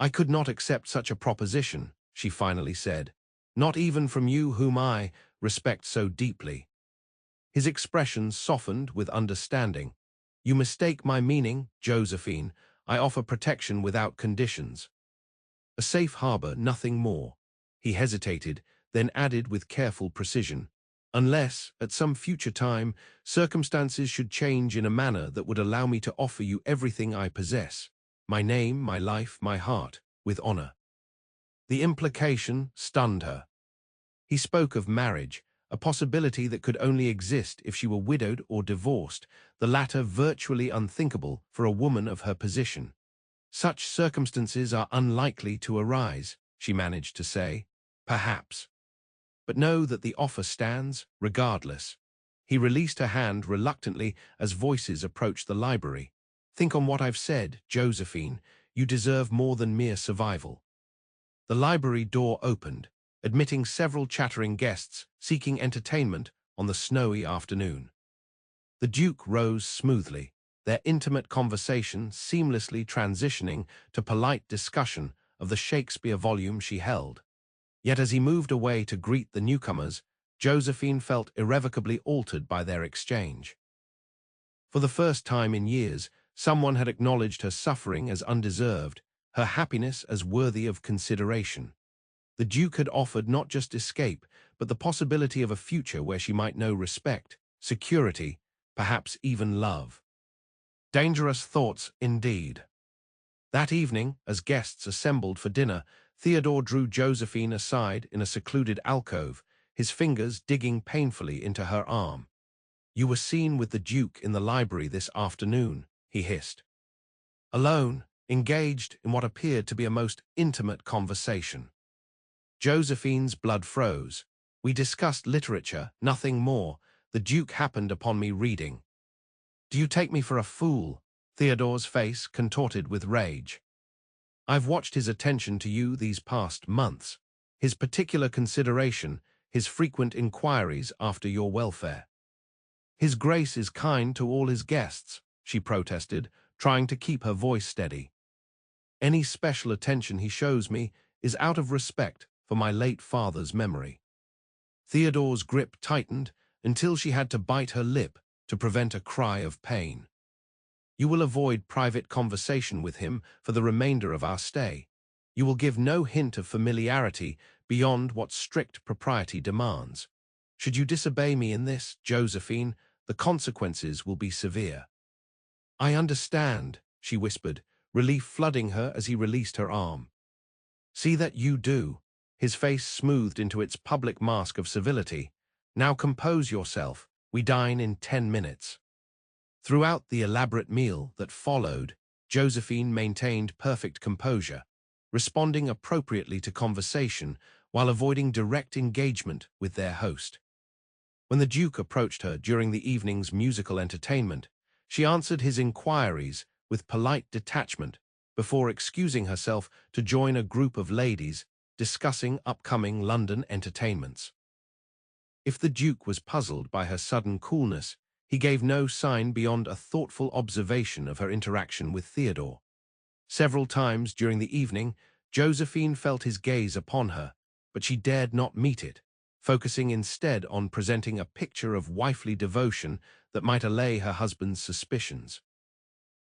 I could not accept such a proposition, she finally said, not even from you whom I respect so deeply. His expression softened with understanding. You mistake my meaning, Josephine. I offer protection without conditions. A safe harbor, nothing more. He hesitated, then added with careful precision, unless, at some future time, circumstances should change in a manner that would allow me to offer you everything I possess, my name, my life, my heart, with honor. The implication stunned her. He spoke of marriage, a possibility that could only exist if she were widowed or divorced, the latter virtually unthinkable for a woman of her position. Such circumstances are unlikely to arise, she managed to say. Perhaps. But know that the offer stands, regardless. He released her hand reluctantly as voices approached the library. Think on what I've said, Josephine. You deserve more than mere survival. The library door opened, admitting several chattering guests seeking entertainment on the snowy afternoon. The Duke rose smoothly, their intimate conversation seamlessly transitioning to polite discussion of the Shakespeare volume she held. Yet as he moved away to greet the newcomers, Josephine felt irrevocably altered by their exchange. For the first time in years, someone had acknowledged her suffering as undeserved, her happiness as worthy of consideration. The Duke had offered not just escape, but the possibility of a future where she might know respect, security, perhaps even love. Dangerous thoughts indeed. That evening, as guests assembled for dinner, Theodore drew Josephine aside in a secluded alcove, his fingers digging painfully into her arm. You were seen with the Duke in the library this afternoon, he hissed. Alone, engaged in what appeared to be a most intimate conversation. Josephine's blood froze. We discussed literature, nothing more. The Duke happened upon me reading. Do you take me for a fool? Theodore's face contorted with rage. I've watched his attention to you these past months. his particular consideration, his frequent inquiries after your welfare. His Grace is kind to all his guests, she protested, trying to keep her voice steady. Any special attention he shows me is out of respect for my late father's memory. Theodore's grip tightened until she had to bite her lip to prevent a cry of pain. You will avoid private conversation with him for the remainder of our stay. You will give no hint of familiarity beyond what strict propriety demands. Should you disobey me in this, Josephine, the consequences will be severe. I understand, she whispered, relief flooding her as he released her arm. See that you do. His face smoothed into its public mask of civility. Now compose yourself. We dine in 10 minutes. Throughout the elaborate meal that followed, Josephine maintained perfect composure, responding appropriately to conversation while avoiding direct engagement with their host. When the Duke approached her during the evening's musical entertainment, she answered his inquiries with polite detachment before excusing herself to join a group of ladies discussing upcoming London entertainments. If the Duke was puzzled by her sudden coolness, he gave no sign beyond a thoughtful observation of her interaction with Theodore. Several times during the evening, Josephine felt his gaze upon her, but she dared not meet it, focusing instead on presenting a picture of wifely devotion that might allay her husband's suspicions.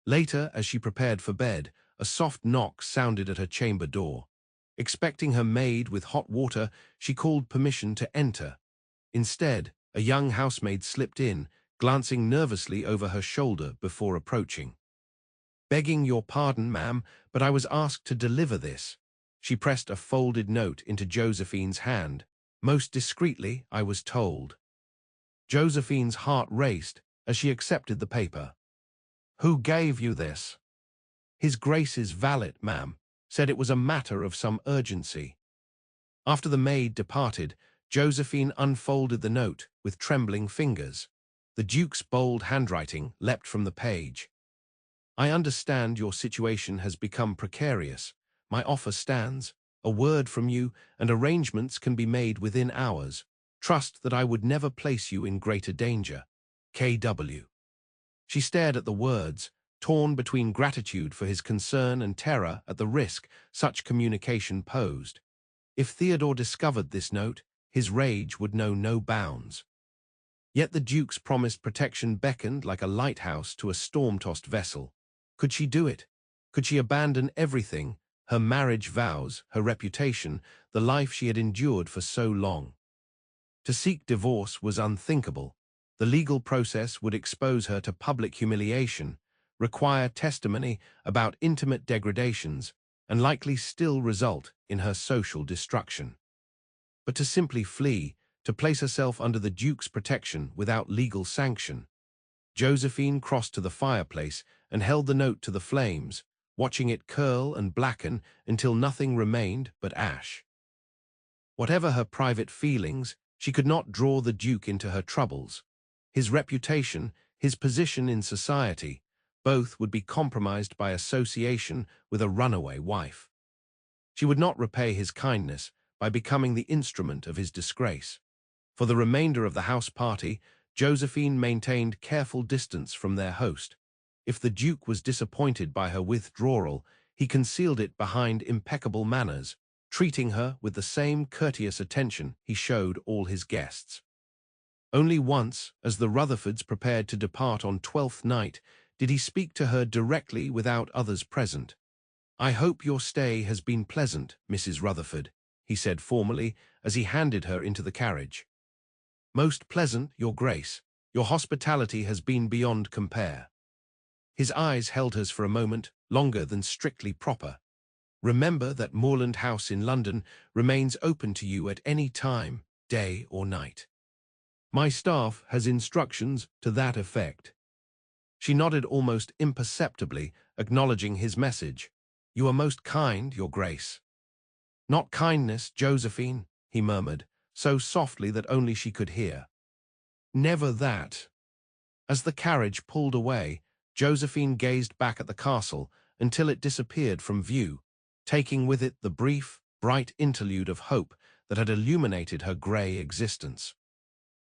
Later, as she prepared for bed, a soft knock sounded at her chamber door. Expecting her maid with hot water, she called permission to enter. Instead, a young housemaid slipped in, glancing nervously over her shoulder before approaching. Begging your pardon, ma'am, but I was asked to deliver this. She pressed a folded note into Josephine's hand. Most discreetly, I was told. Josephine's heart raced as she accepted the paper. Who gave you this? His Grace's valet, ma'am, said it was a matter of some urgency. After the maid departed, Josephine unfolded the note with trembling fingers. The Duke's bold handwriting leapt from the page. I understand your situation has become precarious. My offer stands. A word from you, and arrangements can be made within hours. Trust that I would never place you in greater danger. K.W. She stared at the words, torn between gratitude for his concern and terror at the risk such communication posed. If Theodore discovered this note, his rage would know no bounds. Yet the Duke's promised protection beckoned like a lighthouse to a storm-tossed vessel. Could she do it? Could she abandon everything, her marriage vows, her reputation, the life she had endured for so long? To seek divorce was unthinkable. The legal process would expose her to public humiliation, require testimony about intimate degradations, and likely still result in her social destruction. But to simply flee, to place herself under the Duke's protection without legal sanction. Josephine crossed to the fireplace and held the note to the flames, watching it curl and blacken until nothing remained but ash. Whatever her private feelings, she could not draw the Duke into her troubles. His reputation, his position in society, both would be compromised by association with a runaway wife. She would not repay his kindness by becoming the instrument of his disgrace. For the remainder of the house party, Josephine maintained careful distance from their host. If the Duke was disappointed by her withdrawal, he concealed it behind impeccable manners, treating her with the same courteous attention he showed all his guests. Only once, as the Rutherfords prepared to depart on 12th night, did he speak to her directly without others present. I hope your stay has been pleasant, Mrs. Rutherford, he said formally as he handed her into the carriage. Most pleasant, Your Grace. Your hospitality has been beyond compare. His eyes held hers for a moment, longer than strictly proper. Remember that Moorland House in London remains open to you at any time, day or night. My staff has instructions to that effect. She nodded almost imperceptibly, acknowledging his message. You are most kind, Your Grace. Not kindness, Josephine, he murmured, so softly that only she could hear. Never that. As the carriage pulled away, Josephine gazed back at the castle until it disappeared from view, taking with it the brief, bright interlude of hope that had illuminated her grey existence.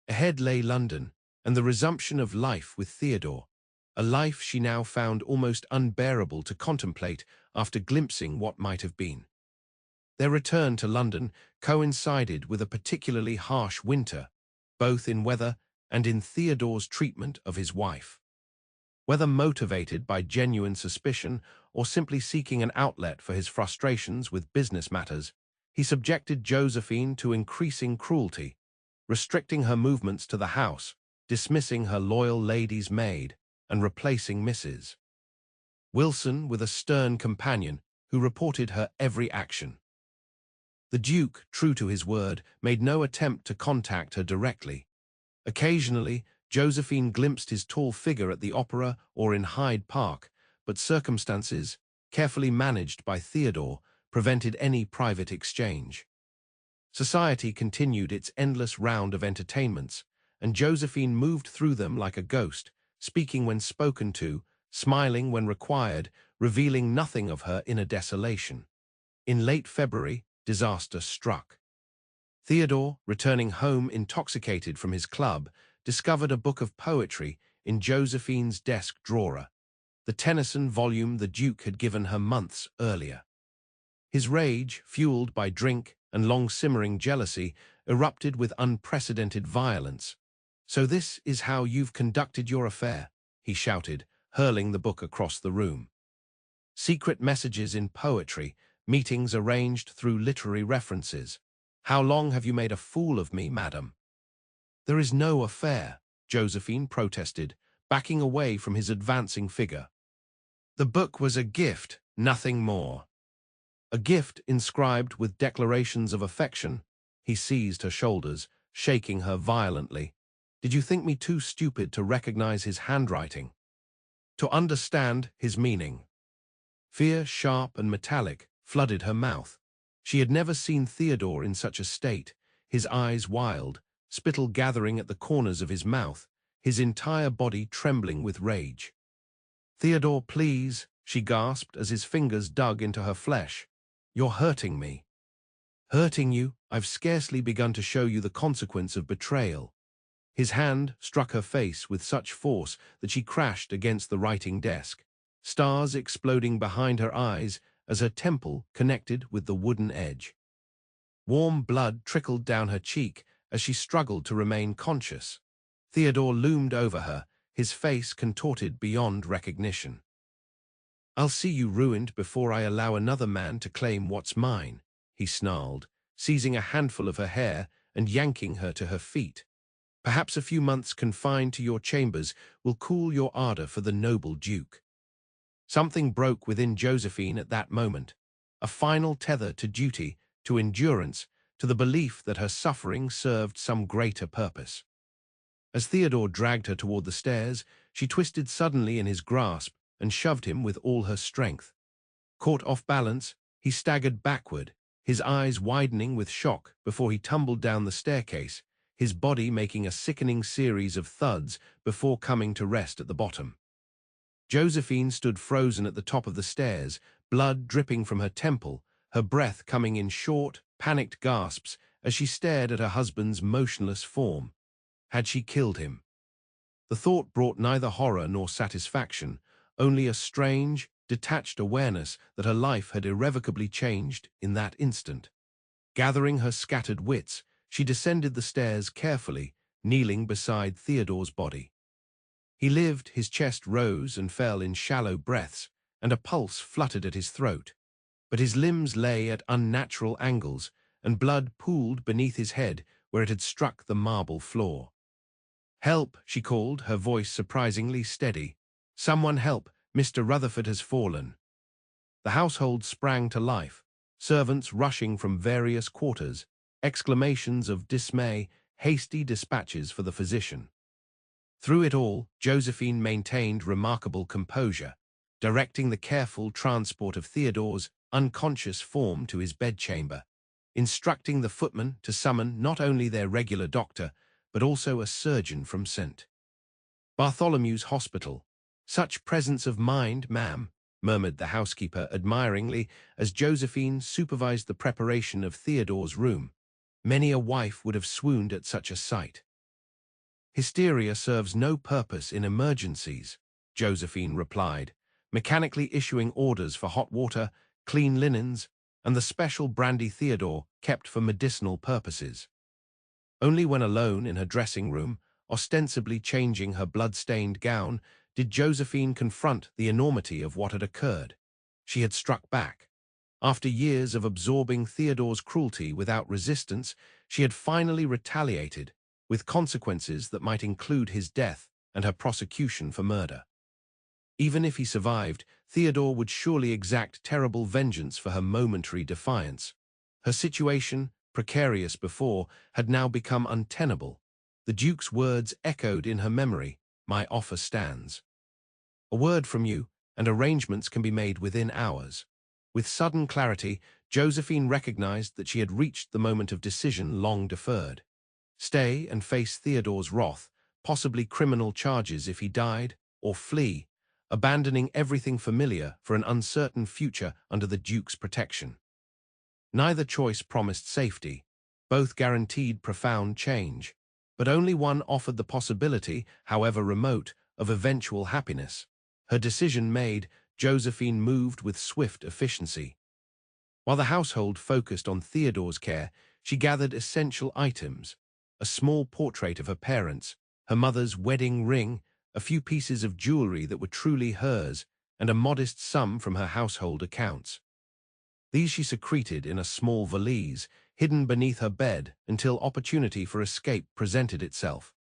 Ahead lay London, and the resumption of life with Theodore, a life she now found almost unbearable to contemplate after glimpsing what might have been. Their return to London coincided with a particularly harsh winter, both in weather and in Theodore's treatment of his wife. Whether motivated by genuine suspicion or simply seeking an outlet for his frustrations with business matters, he subjected Josephine to increasing cruelty, restricting her movements to the house, dismissing her loyal lady's maid, and replacing Mrs. Wilson with a stern companion who reported her every action. The Duke, true to his word, made no attempt to contact her directly. Occasionally, Josephine glimpsed his tall figure at the opera or in Hyde Park, but circumstances, carefully managed by Theodore, prevented any private exchange. Society continued its endless round of entertainments, and Josephine moved through them like a ghost, speaking when spoken to, smiling when required, revealing nothing of her inner desolation. In late February, disaster struck. Theodore, returning home intoxicated from his club, discovered a book of poetry in Josephine's desk drawer, the Tennyson volume the Duke had given her months earlier. His rage, fueled by drink and long-simmering jealousy, erupted with unprecedented violence. "So this is how you've conducted your affair," he shouted, hurling the book across the room. Secret messages in poetry, meetings arranged through literary references. "How long have you made a fool of me, madam?" "There is no affair," Josephine protested, backing away from his advancing figure. "The book was a gift, nothing more." "A gift inscribed with declarations of affection." He seized her shoulders, shaking her violently. "Did you think me too stupid to recognize his handwriting? To understand his meaning?" Fear, sharp and metallic, flooded her mouth. She had never seen Theodore in such a state, his eyes wild, spittle gathering at the corners of his mouth, his entire body trembling with rage. "Theodore, please," she gasped as his fingers dug into her flesh. "You're hurting me." "Hurting you? I've scarcely begun to show you the consequence of betrayal." His hand struck her face with such force that she crashed against the writing desk, stars exploding behind her eyes as her temple connected with the wooden edge. Warm blood trickled down her cheek as she struggled to remain conscious. Theodore loomed over her, his face contorted beyond recognition. "I'll see you ruined before I allow another man to claim what's mine," he snarled, seizing a handful of her hair and yanking her to her feet. "Perhaps a few months confined to your chambers will cool your ardor for the noble Duke." Something broke within Josephine at that moment, a final tether to duty, to endurance, to the belief that her suffering served some greater purpose. As Theodore dragged her toward the stairs, she twisted suddenly in his grasp and shoved him with all her strength. Caught off balance, he staggered backward, his eyes widening with shock before he tumbled down the staircase, his body making a sickening series of thuds before coming to rest at the bottom. Josephine stood frozen at the top of the stairs, blood dripping from her temple, her breath coming in short, panicked gasps as she stared at her husband's motionless form. Had she killed him? The thought brought neither horror nor satisfaction, only a strange, detached awareness that her life had irrevocably changed in that instant. Gathering her scattered wits, she descended the stairs carefully, kneeling beside Theodore's body. He lived, his chest rose and fell in shallow breaths, and a pulse fluttered at his throat. But his limbs lay at unnatural angles, and blood pooled beneath his head where it had struck the marble floor. "Help," she called, her voice surprisingly steady. "Someone help, Mr. Rutherford has fallen." The household sprang to life, servants rushing from various quarters, exclamations of dismay, hasty dispatches for the physician. Through it all, Josephine maintained remarkable composure, directing the careful transport of Theodore's unconscious form to his bedchamber, instructing the footman to summon not only their regular doctor, but also a surgeon from St. Bartholomew's Hospital. "Such presence of mind, ma'am," murmured the housekeeper admiringly as Josephine supervised the preparation of Theodore's room. Many a wife would have swooned at such a sight. Hysteria serves no purpose in emergencies, Josephine replied, mechanically issuing orders for hot water, clean linens, and the special brandy Theodore kept for medicinal purposes. Only when alone in her dressing room, ostensibly changing her blood-stained gown, did Josephine confront the enormity of what had occurred. She had struck back. After years of absorbing Theodore's cruelty without resistance, she had finally retaliated, with consequences that might include his death and her prosecution for murder. Even if he survived, Theodore would surely exact terrible vengeance for her momentary defiance. Her situation, precarious before, had now become untenable. The Duke's words echoed in her memory, "My offer stands. A word from you, and arrangements can be made within hours." With sudden clarity, Josephine recognized that she had reached the moment of decision long deferred. Stay and face Theodore's wrath, possibly criminal charges if he died, or flee, abandoning everything familiar for an uncertain future under the Duke's protection. Neither choice promised safety. Both guaranteed profound change. But only one offered the possibility, however remote, of eventual happiness. Her decision made, Josephine moved with swift efficiency. While the household focused on Theodore's care, she gathered essential items: a small portrait of her parents, her mother's wedding ring, a few pieces of jewelry that were truly hers, and a modest sum from her household accounts. These she secreted in a small valise, hidden beneath her bed until opportunity for escape presented itself.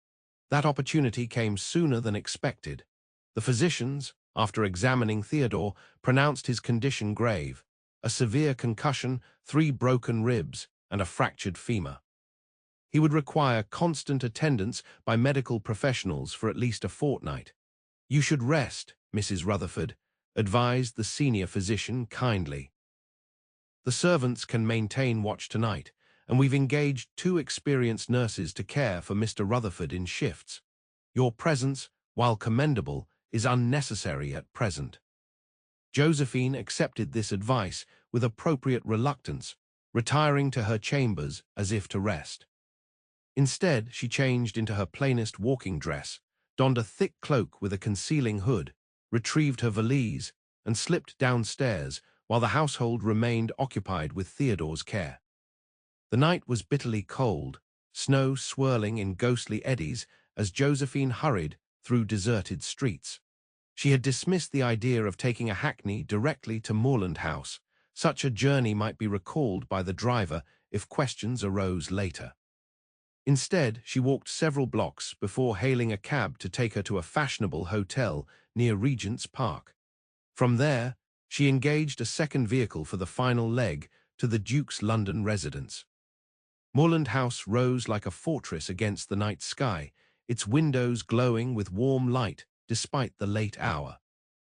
That opportunity came sooner than expected. The physicians, after examining Theodore, pronounced his condition grave: a severe concussion, 3 broken ribs, and a fractured femur. He would require constant attendance by medical professionals for at least a fortnight. "You should rest, Mrs. Rutherford," advised the senior physician kindly. "The servants can maintain watch tonight, and we've engaged 2 experienced nurses to care for Mr. Rutherford in shifts. Your presence, while commendable, is unnecessary at present." Josephine accepted this advice with appropriate reluctance, retiring to her chambers as if to rest. Instead, she changed into her plainest walking dress, donned a thick cloak with a concealing hood, retrieved her valise, and slipped downstairs while the household remained occupied with Theodore's care. The night was bitterly cold, snow swirling in ghostly eddies as Josephine hurried through deserted streets. She had dismissed the idea of taking a hackney directly to Moorland House. Such a journey might be recalled by the driver if questions arose later. Instead, she walked several blocks before hailing a cab to take her to a fashionable hotel near Regent's Park. From there, she engaged a second vehicle for the final leg to the Duke's London residence. Moorland House rose like a fortress against the night sky, its windows glowing with warm light despite the late hour.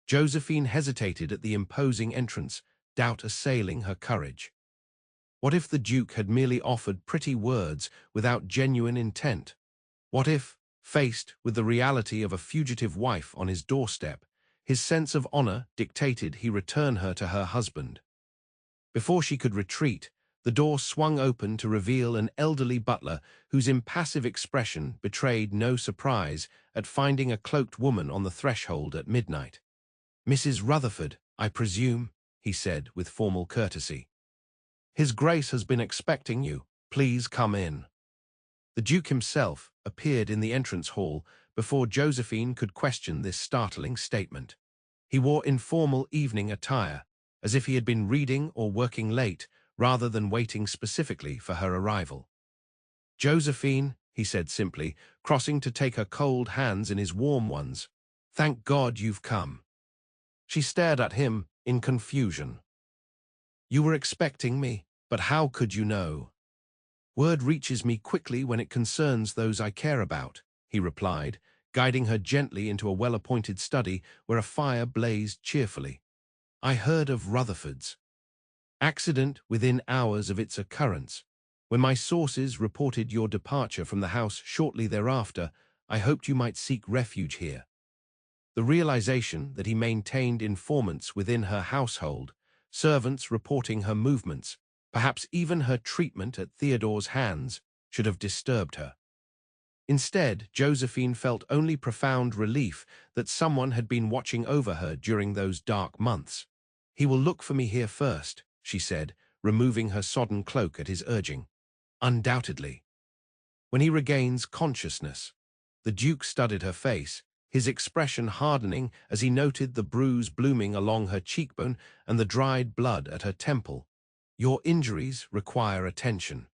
Josephine hesitated at the imposing entrance, doubt assailing her courage. What if the Duke had merely offered pretty words without genuine intent? What if, faced with the reality of a fugitive wife on his doorstep, his sense of honor dictated he return her to her husband? Before she could retreat, the door swung open to reveal an elderly butler whose impassive expression betrayed no surprise at finding a cloaked woman on the threshold at midnight. "Mrs. Rutherford, I presume," he said with formal courtesy. "His Grace has been expecting you. Please come in." The Duke himself appeared in the entrance hall before Josephine could question this startling statement. He wore informal evening attire, as if he had been reading or working late, rather than waiting specifically for her arrival. "Josephine," he said simply, crossing to take her cold hands in his warm ones, "thank God you've come." She stared at him in confusion. "You were expecting me, but how could you know?" "Word reaches me quickly when it concerns those I care about," he replied, guiding her gently into a well-appointed study where a fire blazed cheerfully. "I heard of Rutherford's accident within hours of its occurrence. When my sources reported your departure from the house shortly thereafter, I hoped you might seek refuge here." The realization that he maintained informants within her household, servants reporting her movements, Perhaps even her treatment at Theodore's hands should have disturbed her. Instead, Josephine felt only profound relief that someone had been watching over her during those dark months. "He will look for me here first," she said, removing her sodden cloak at his urging. "Undoubtedly. When he regains consciousness." The Duke studied her face, his expression hardening as he noted the bruise blooming along her cheekbone and the dried blood at her temple. "Your injuries require attention.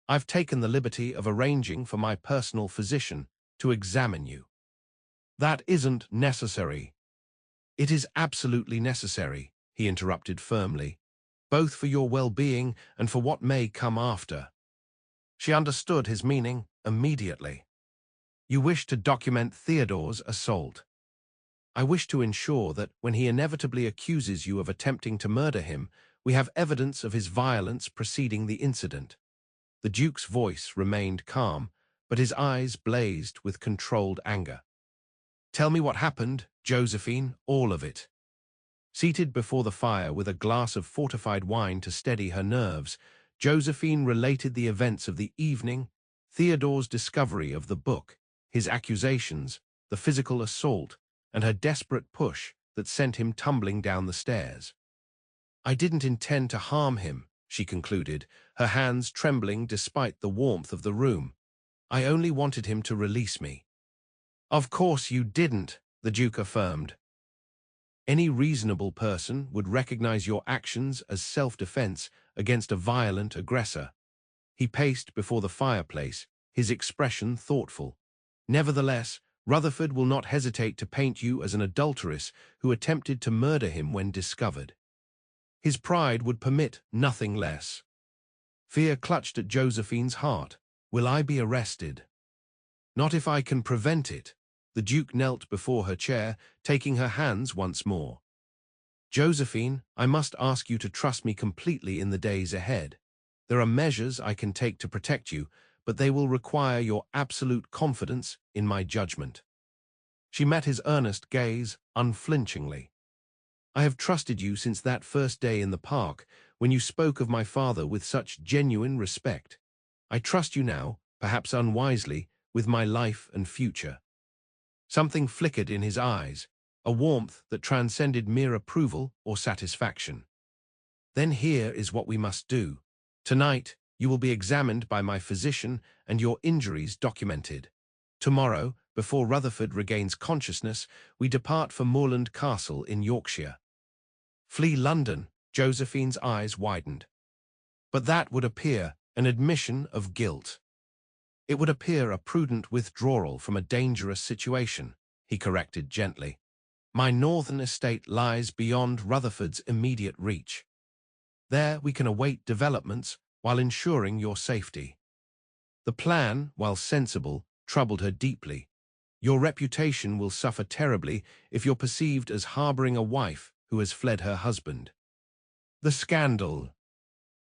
I've taken the liberty of arranging for my personal physician to examine you." "That isn't necessary." "It is absolutely necessary," he interrupted firmly, "both for your well-being and for what may come after." She understood his meaning immediately. "You wish to document Theodore's assault." "I wish to ensure that when he inevitably accuses you of attempting to murder him, we have evidence of his violence preceding the incident." The Duke's voice remained calm, but his eyes blazed with controlled anger. "Tell me what happened, Josephine, all of it." Seated before the fire with a glass of fortified wine to steady her nerves, Josephine related the events of the evening, Theodore's discovery of the book, his accusations, the physical assault, and her desperate push that sent him tumbling down the stairs. "I didn't intend to harm him," she concluded, her hands trembling despite the warmth of the room. "I only wanted him to release me." "Of course you didn't," the Duke affirmed. "Any reasonable person would recognize your actions as self-defense against a violent aggressor." He paced before the fireplace, his expression thoughtful. "Nevertheless, Rutherford will not hesitate to paint you as an adulteress who attempted to murder him when discovered. His pride would permit nothing less." Fear clutched at Josephine's heart. "Will I be arrested?" "Not if I can prevent it." The Duke knelt before her chair, taking her hands once more. "Josephine, I must ask you to trust me completely in the days ahead. There are measures I can take to protect you, but they will require your absolute confidence in my judgment." She met his earnest gaze unflinchingly. "I have trusted you since that first day in the park, when you spoke of my father with such genuine respect. I trust you now, perhaps unwisely, with my life and future." Something flickered in his eyes, a warmth that transcended mere approval or satisfaction. "Then here is what we must do. Tonight, you will be examined by my physician and your injuries documented. Tomorrow, before Rutherford regains consciousness, we depart for Moorland Castle in Yorkshire." "Flee London?" Josephine's eyes widened. "But that would appear an admission of guilt." "It would appear a prudent withdrawal from a dangerous situation," he corrected gently. "My northern estate lies beyond Rutherford's immediate reach. There we can await developments while ensuring your safety." The plan, while sensible, troubled her deeply. "Your reputation will suffer terribly if you're perceived as harboring a wife who has fled her husband. The scandal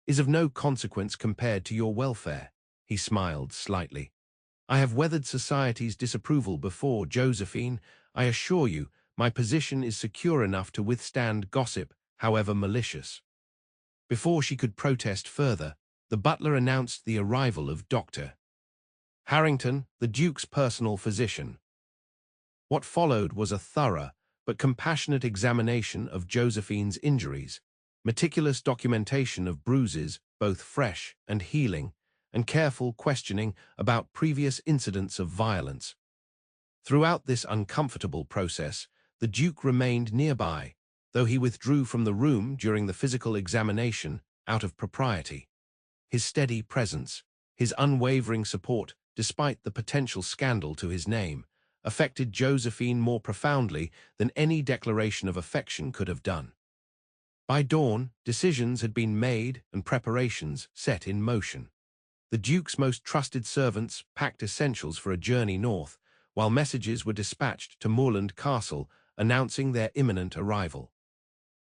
is of no consequence compared to your welfare." He smiled slightly. "I have weathered society's disapproval before, Josephine. I assure you, my position is secure enough to withstand gossip, however malicious." Before she could protest further, the butler announced the arrival of Dr. Harrington, the Duke's personal physician. What followed was a thorough but compassionate examination of Josephine's injuries, meticulous documentation of bruises, both fresh and healing, and careful questioning about previous incidents of violence. Throughout this uncomfortable process, the Duke remained nearby, though he withdrew from the room during the physical examination out of propriety. His steady presence, his unwavering support despite the potential scandal to his name, affected Josephine more profoundly than any declaration of affection could have done. By dawn, decisions had been made and preparations set in motion. The Duke's most trusted servants packed essentials for a journey north, while messages were dispatched to Moorland Castle announcing their imminent arrival.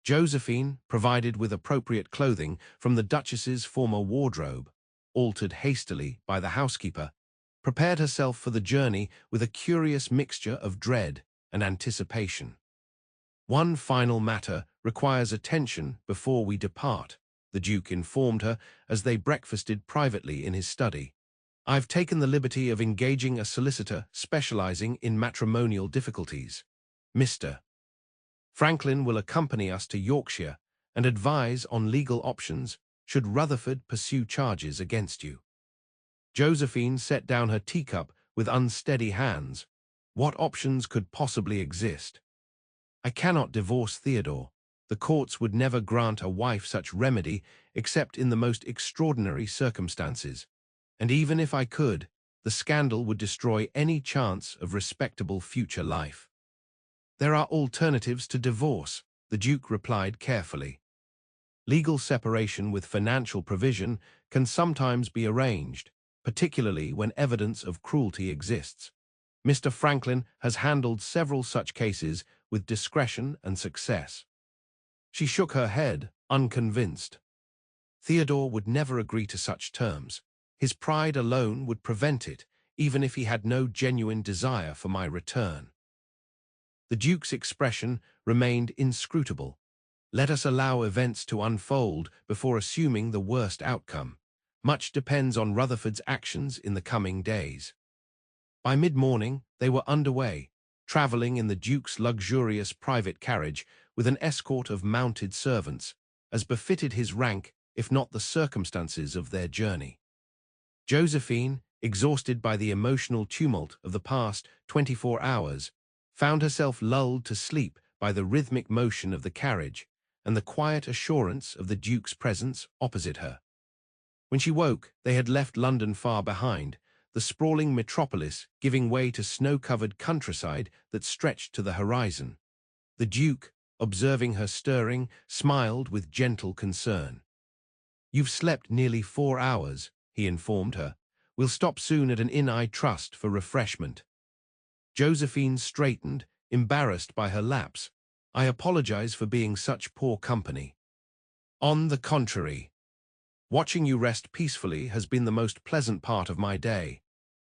Josephine, provided with appropriate clothing from the Duchess's former wardrobe, altered hastily by the housekeeper, prepared herself for the journey with a curious mixture of dread and anticipation. "One final matter requires attention before we depart," the Duke informed her as they breakfasted privately in his study. "I've taken the liberty of engaging a solicitor specializing in matrimonial difficulties. Mr. Franklin will accompany us to Yorkshire and advise on legal options should Rutherford pursue charges against you." Josephine set down her teacup with unsteady hands. What options could possibly exist? "I cannot divorce Theodore. The courts would never grant a wife such remedy except in the most extraordinary circumstances. And even if I could, the scandal would destroy any chance of respectable future life." "There are alternatives to divorce," the Duke replied carefully. "Legal separation with financial provision can sometimes be arranged, particularly when evidence of cruelty exists. Mr. Franklin has handled several such cases with discretion and success." She shook her head, unconvinced. "Theodore would never agree to such terms. His pride alone would prevent it, even if he had no genuine desire for my return." The Duke's expression remained inscrutable. "Let us allow events to unfold before assuming the worst outcome. Much depends on Rutherford's actions in the coming days." By mid-morning, they were underway, traveling in the Duke's luxurious private carriage with an escort of mounted servants, as befitted his rank if not the circumstances of their journey. Josephine, exhausted by the emotional tumult of the past 24 hours, found herself lulled to sleep by the rhythmic motion of the carriage and the quiet assurance of the Duke's presence opposite her. When she woke, they had left London far behind, the sprawling metropolis giving way to snow-covered countryside that stretched to the horizon. The Duke, observing her stirring, smiled with gentle concern. "You've slept nearly 4 hours," he informed her. "We'll stop soon at an inn I trust for refreshment." Josephine straightened, embarrassed by her lapse. "I apologize for being such poor company." "On the contrary, watching you rest peacefully has been the most pleasant part of my day."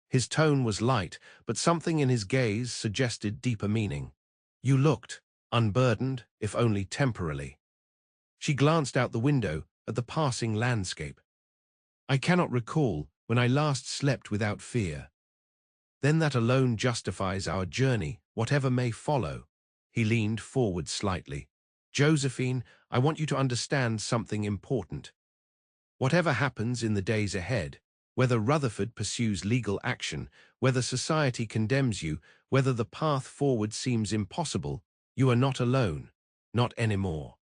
His tone was light, but something in his gaze suggested deeper meaning. "You looked unburdened, if only temporarily." She glanced out the window at the passing landscape. "I cannot recall when I last slept without fear." "Then that alone justifies our journey, whatever may follow." He leaned forward slightly. "Josephine, I want you to understand something important. Whatever happens in the days ahead, whether Rutherford pursues legal action, whether society condemns you, whether the path forward seems impossible, you are not alone, not anymore."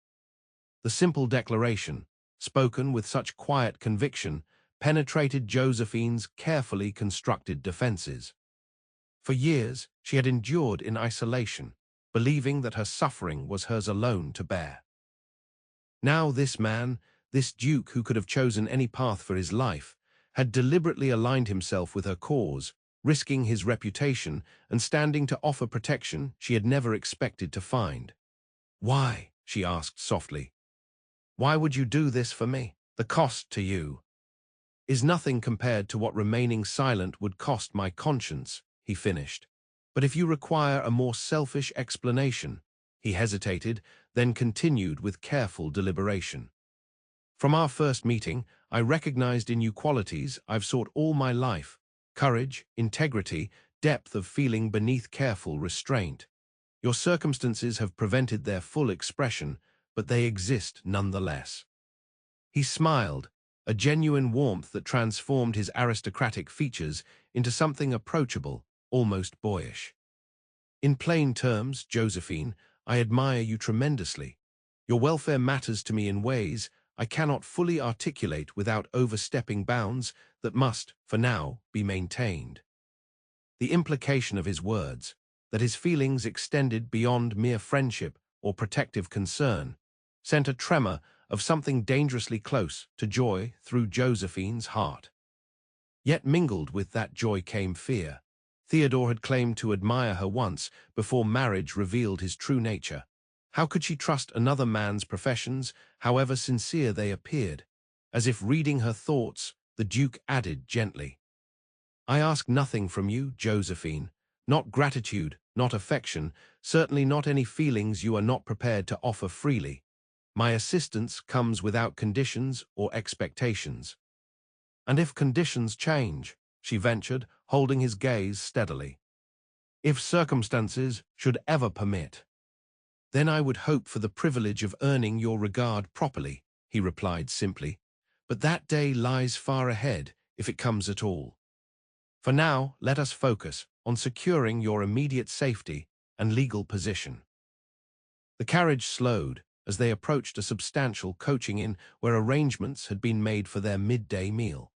The simple declaration, spoken with such quiet conviction, penetrated Josephine's carefully constructed defenses. For years, she had endured in isolation, believing that her suffering was hers alone to bear. Now this man, this Duke who could have chosen any path for his life, had deliberately aligned himself with her cause, risking his reputation and standing to offer protection she had never expected to find. "Why?" she asked softly. "Why would you do this for me? The cost to you is nothing compared to what remaining silent would cost my conscience," he finished. "But if you require a more selfish explanation," he hesitated, then continued with careful deliberation. "From our first meeting, I recognized in you qualities I've sought all my life: courage, integrity, depth of feeling beneath careful restraint. Your circumstances have prevented their full expression, but they exist nonetheless." He smiled, a genuine warmth that transformed his aristocratic features into something approachable, almost boyish. "In plain terms, Josephine, I admire you tremendously. Your welfare matters to me in ways I cannot fully articulate without overstepping bounds that must, for now, be maintained." The implication of his words, that his feelings extended beyond mere friendship or protective concern, sent a tremor of something dangerously close to joy through Josephine's heart. Yet mingled with that joy came fear. Theodore had claimed to admire her once, before marriage revealed his true nature. How could she trust another man's professions, however sincere they appeared? As if reading her thoughts, the Duke added gently, "I ask nothing from you, Josephine. Not gratitude, not affection, certainly not any feelings you are not prepared to offer freely. My assistance comes without conditions or expectations. And if conditions change, she ventured, holding his gaze steadily. If circumstances should ever permit, then I would hope for the privilege of earning your regard properly, he replied simply. But that day lies far ahead, if it comes at all. For now, let us focus on securing your immediate safety and legal position. The carriage slowed as they approached a substantial coaching inn where arrangements had been made for their midday meal.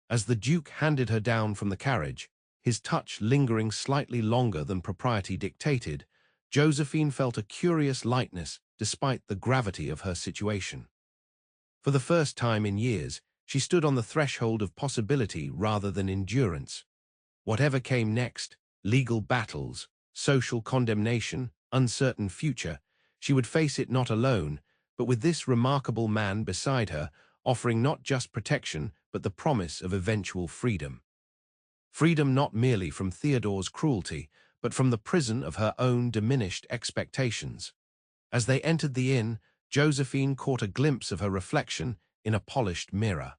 As the Duke handed her down from the carriage, his touch lingering slightly longer than propriety dictated, Josephine felt a curious lightness despite the gravity of her situation. For the first time in years, she stood on the threshold of possibility rather than endurance. Whatever came next, legal battles, social condemnation, uncertain future, she would face it not alone, but with this remarkable man beside her, offering not just protection, but the promise of eventual freedom. Freedom not merely from Theodore's cruelty, but from the prison of her own diminished expectations. As they entered the inn, Josephine caught a glimpse of her reflection in a polished mirror.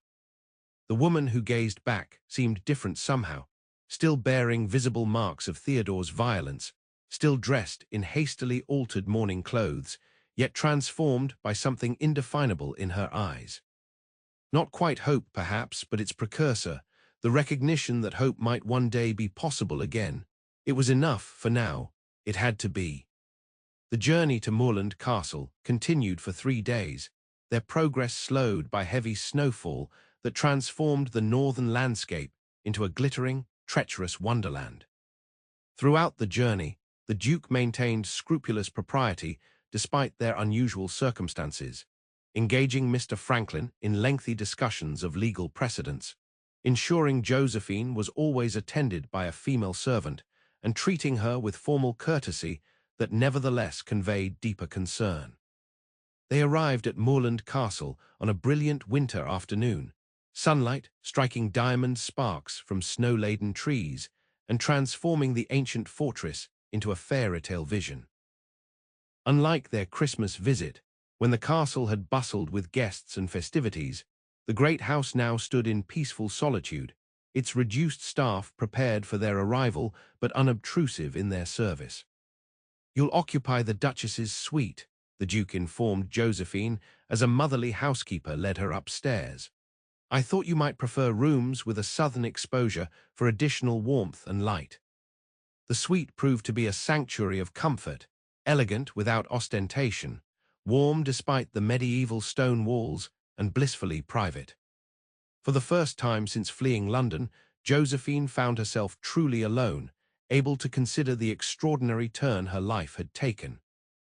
The woman who gazed back seemed different somehow, still bearing visible marks of Theodore's violence, still dressed in hastily altered mourning clothes, yet transformed by something indefinable in her eyes. Not quite hope, perhaps, but its precursor, the recognition that hope might one day be possible again. It was enough for now. It had to be. The journey to Moorland Castle continued for 3 days, their progress slowed by heavy snowfall that transformed the northern landscape into a glittering, treacherous wonderland. Throughout the journey, the Duke maintained scrupulous propriety despite their unusual circumstances, engaging Mr. Franklin in lengthy discussions of legal precedents, ensuring Josephine was always attended by a female servant, and treating her with formal courtesy that nevertheless conveyed deeper concern. They arrived at Moorland Castle on a brilliant winter afternoon, sunlight striking diamond sparks from snow-laden trees and transforming the ancient fortress into a fairy-tale vision. Unlike their Christmas visit, when the castle had bustled with guests and festivities, the great house now stood in peaceful solitude, its reduced staff prepared for their arrival but unobtrusive in their service. "You'll occupy the Duchess's suite," the Duke informed Josephine as a motherly housekeeper led her upstairs. "I thought you might prefer rooms with a southern exposure for additional warmth and light." The suite proved to be a sanctuary of comfort, elegant without ostentation, warm despite the medieval stone walls, and blissfully private. For the first time since fleeing London, Josephine found herself truly alone, able to consider the extraordinary turn her life had taken.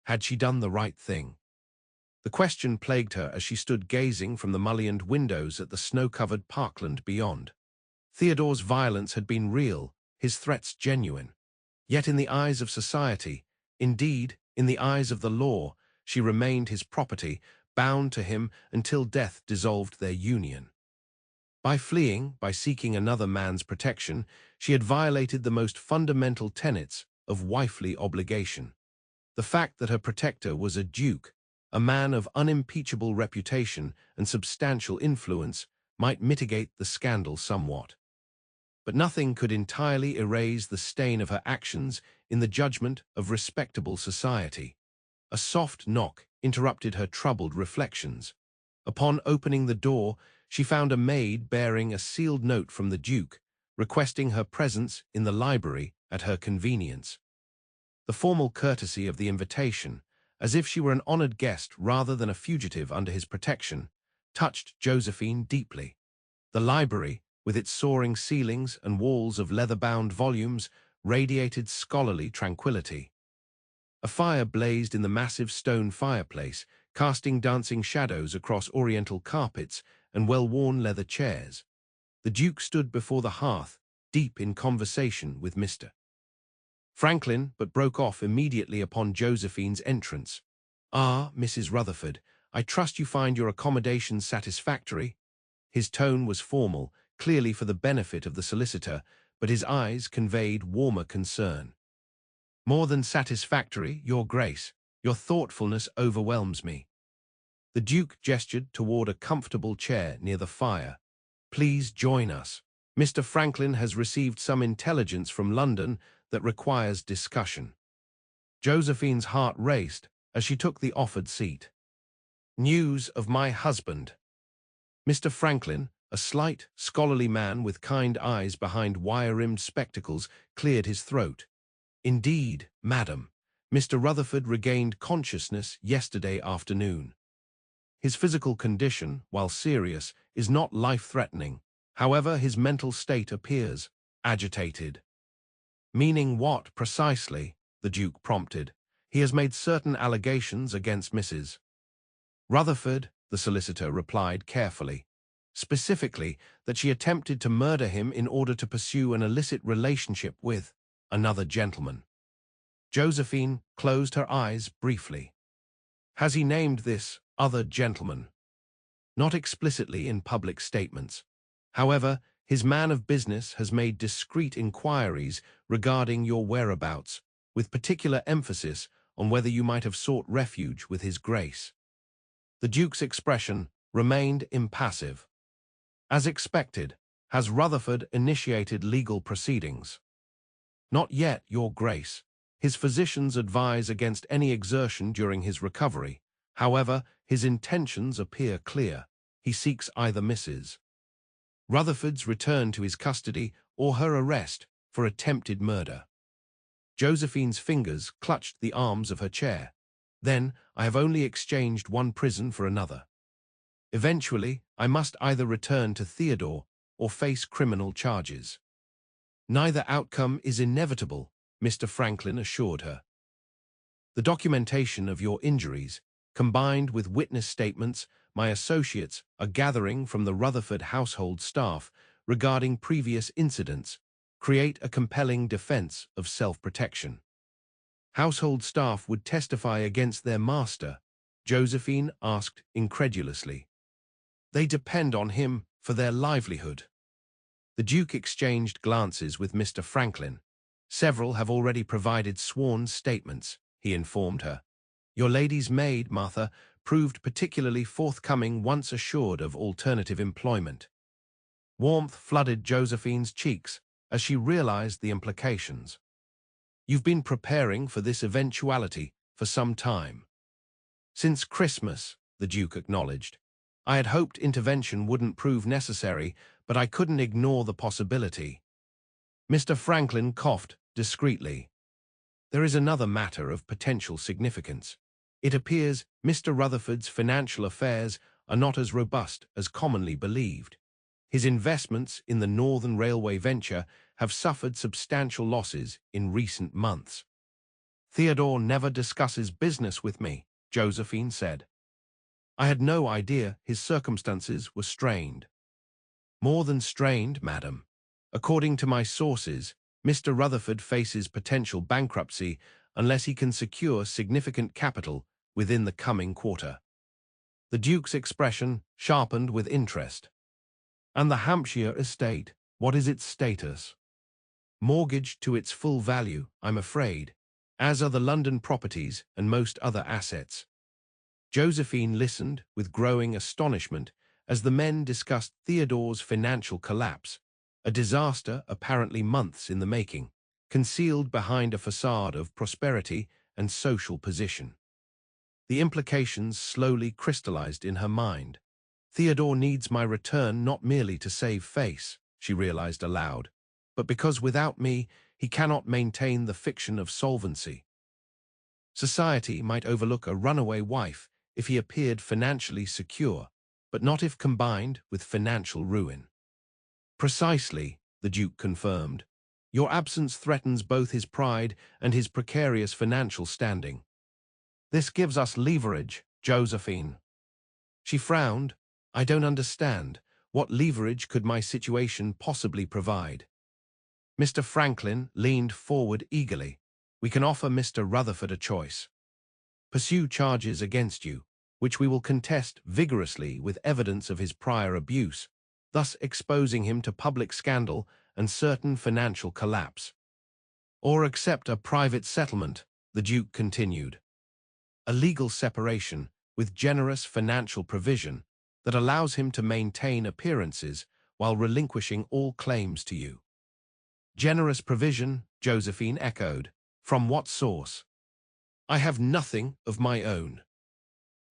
Had she done the right thing? The question plagued her as she stood gazing from the mullioned windows at the snow-covered parkland beyond. Theodore's violence had been real, his threats genuine. Yet in the eyes of society, indeed, in the eyes of the law, she remained his property, bound to him until death dissolved their union. By fleeing, by seeking another man's protection, she had violated the most fundamental tenets of wifely obligation. The fact that her protector was a duke, a man of unimpeachable reputation and substantial influence, might mitigate the scandal somewhat. But nothing could entirely erase the stain of her actions in the judgment of respectable society. A soft knock interrupted her troubled reflections. Upon opening the door, she found a maid bearing a sealed note from the Duke, requesting her presence in the library at her convenience. The formal courtesy of the invitation, as if she were an honored guest rather than a fugitive under his protection, touched Josephine deeply. The library, with its soaring ceilings and walls of leather-bound volumes, radiated scholarly tranquility. A fire blazed in the massive stone fireplace, casting dancing shadows across oriental carpets and well-worn leather chairs. The Duke stood before the hearth, deep in conversation with Mr. Franklin, but broke off immediately upon Josephine's entrance. "Ah, Mrs. Rutherford, I trust you find your accommodations satisfactory." His tone was formal, clearly for the benefit of the solicitor, but his eyes conveyed warmer concern. "More than satisfactory, Your Grace. Your thoughtfulness overwhelms me." The Duke gestured toward a comfortable chair near the fire. "Please join us. Mr. Franklin has received some intelligence from London that requires discussion." Josephine's heart raced as she took the offered seat. "News of my husband." Mr. Franklin, a slight, scholarly man with kind eyes behind wire-rimmed spectacles, cleared his throat. "Indeed, madam. Mr. Rutherford regained consciousness yesterday afternoon. His physical condition, while serious, is not life-threatening. However, his mental state appears agitated." "Meaning what, precisely?" the Duke prompted. "He has made certain allegations against Mrs. Rutherford," the solicitor replied carefully. "Specifically, that she attempted to murder him in order to pursue an illicit relationship with another gentleman." Josephine closed her eyes briefly. "Has he named this other gentleman?" "Not explicitly in public statements. However, his man of business has made discreet inquiries regarding your whereabouts, with particular emphasis on whether you might have sought refuge with his grace." The Duke's expression remained impassive. "As expected, has Rutherford initiated legal proceedings?" "Not yet, your grace. His physicians advise against any exertion during his recovery. However, his intentions appear clear. He seeks either Mrs. Rutherford's return to his custody or her arrest for attempted murder." Josephine's fingers clutched the arms of her chair. "Then I have only exchanged one prison for another. Eventually, I must either return to Theodore or face criminal charges." "Neither outcome is inevitable," Mr. Franklin assured her. "The documentation of your injuries, combined with witness statements my associates are gathering from the Rutherford household staff regarding previous incidents, create a compelling defense of self-protection." "Household staff would testify against their master?" Josephine asked incredulously. "They depend on him for their livelihood." The Duke exchanged glances with Mr. Franklin. "Several have already provided sworn statements," he informed her. "Your lady's maid, Martha, proved particularly forthcoming once assured of alternative employment." Warmth flooded Josephine's cheeks as she realized the implications. "You've been preparing for this eventuality for some time." "Since Christmas," the Duke acknowledged. "I had hoped intervention wouldn't prove necessary, but I couldn't ignore the possibility." Mr. Franklin coughed discreetly. "There is another matter of potential significance. It appears Mr. Rutherford's financial affairs are not as robust as commonly believed. His investments in the Northern Railway venture have suffered substantial losses in recent months." "Theodore never discusses business with me," Josephine said. "I had no idea his circumstances were strained." "More than strained, madam. According to my sources, Mr. Rutherford faces potential bankruptcy unless he can secure significant capital within the coming quarter." The Duke's expression sharpened with interest. "And the Hampshire estate, what is its status?" "Mortgaged to its full value, I'm afraid, as are the London properties and most other assets." Josephine listened with growing astonishment as the men discussed Theodore's financial collapse, a disaster apparently months in the making, concealed behind a facade of prosperity and social position. The implications slowly crystallized in her mind. "Theodore needs my return not merely to save face," she realized aloud, "but because without me, he cannot maintain the fiction of solvency. Society might overlook a runaway wife if he appeared financially secure, but not if combined with financial ruin." "Precisely," the Duke confirmed. "Your absence threatens both his pride and his precarious financial standing." "This gives us leverage, Josephine." She frowned. "I don't understand. What leverage could my situation possibly provide?" Mr. Franklin leaned forward eagerly. "We can offer Mr. Rutherford a choice. Pursue charges against you, which we will contest vigorously with evidence of his prior abuse, thus exposing him to public scandal and certain financial collapse. Or accept a private settlement," the Duke continued. "A legal separation with generous financial provision that allows him to maintain appearances while relinquishing all claims to you. Generous provision, Josephine echoed. From what source? I have nothing of my own.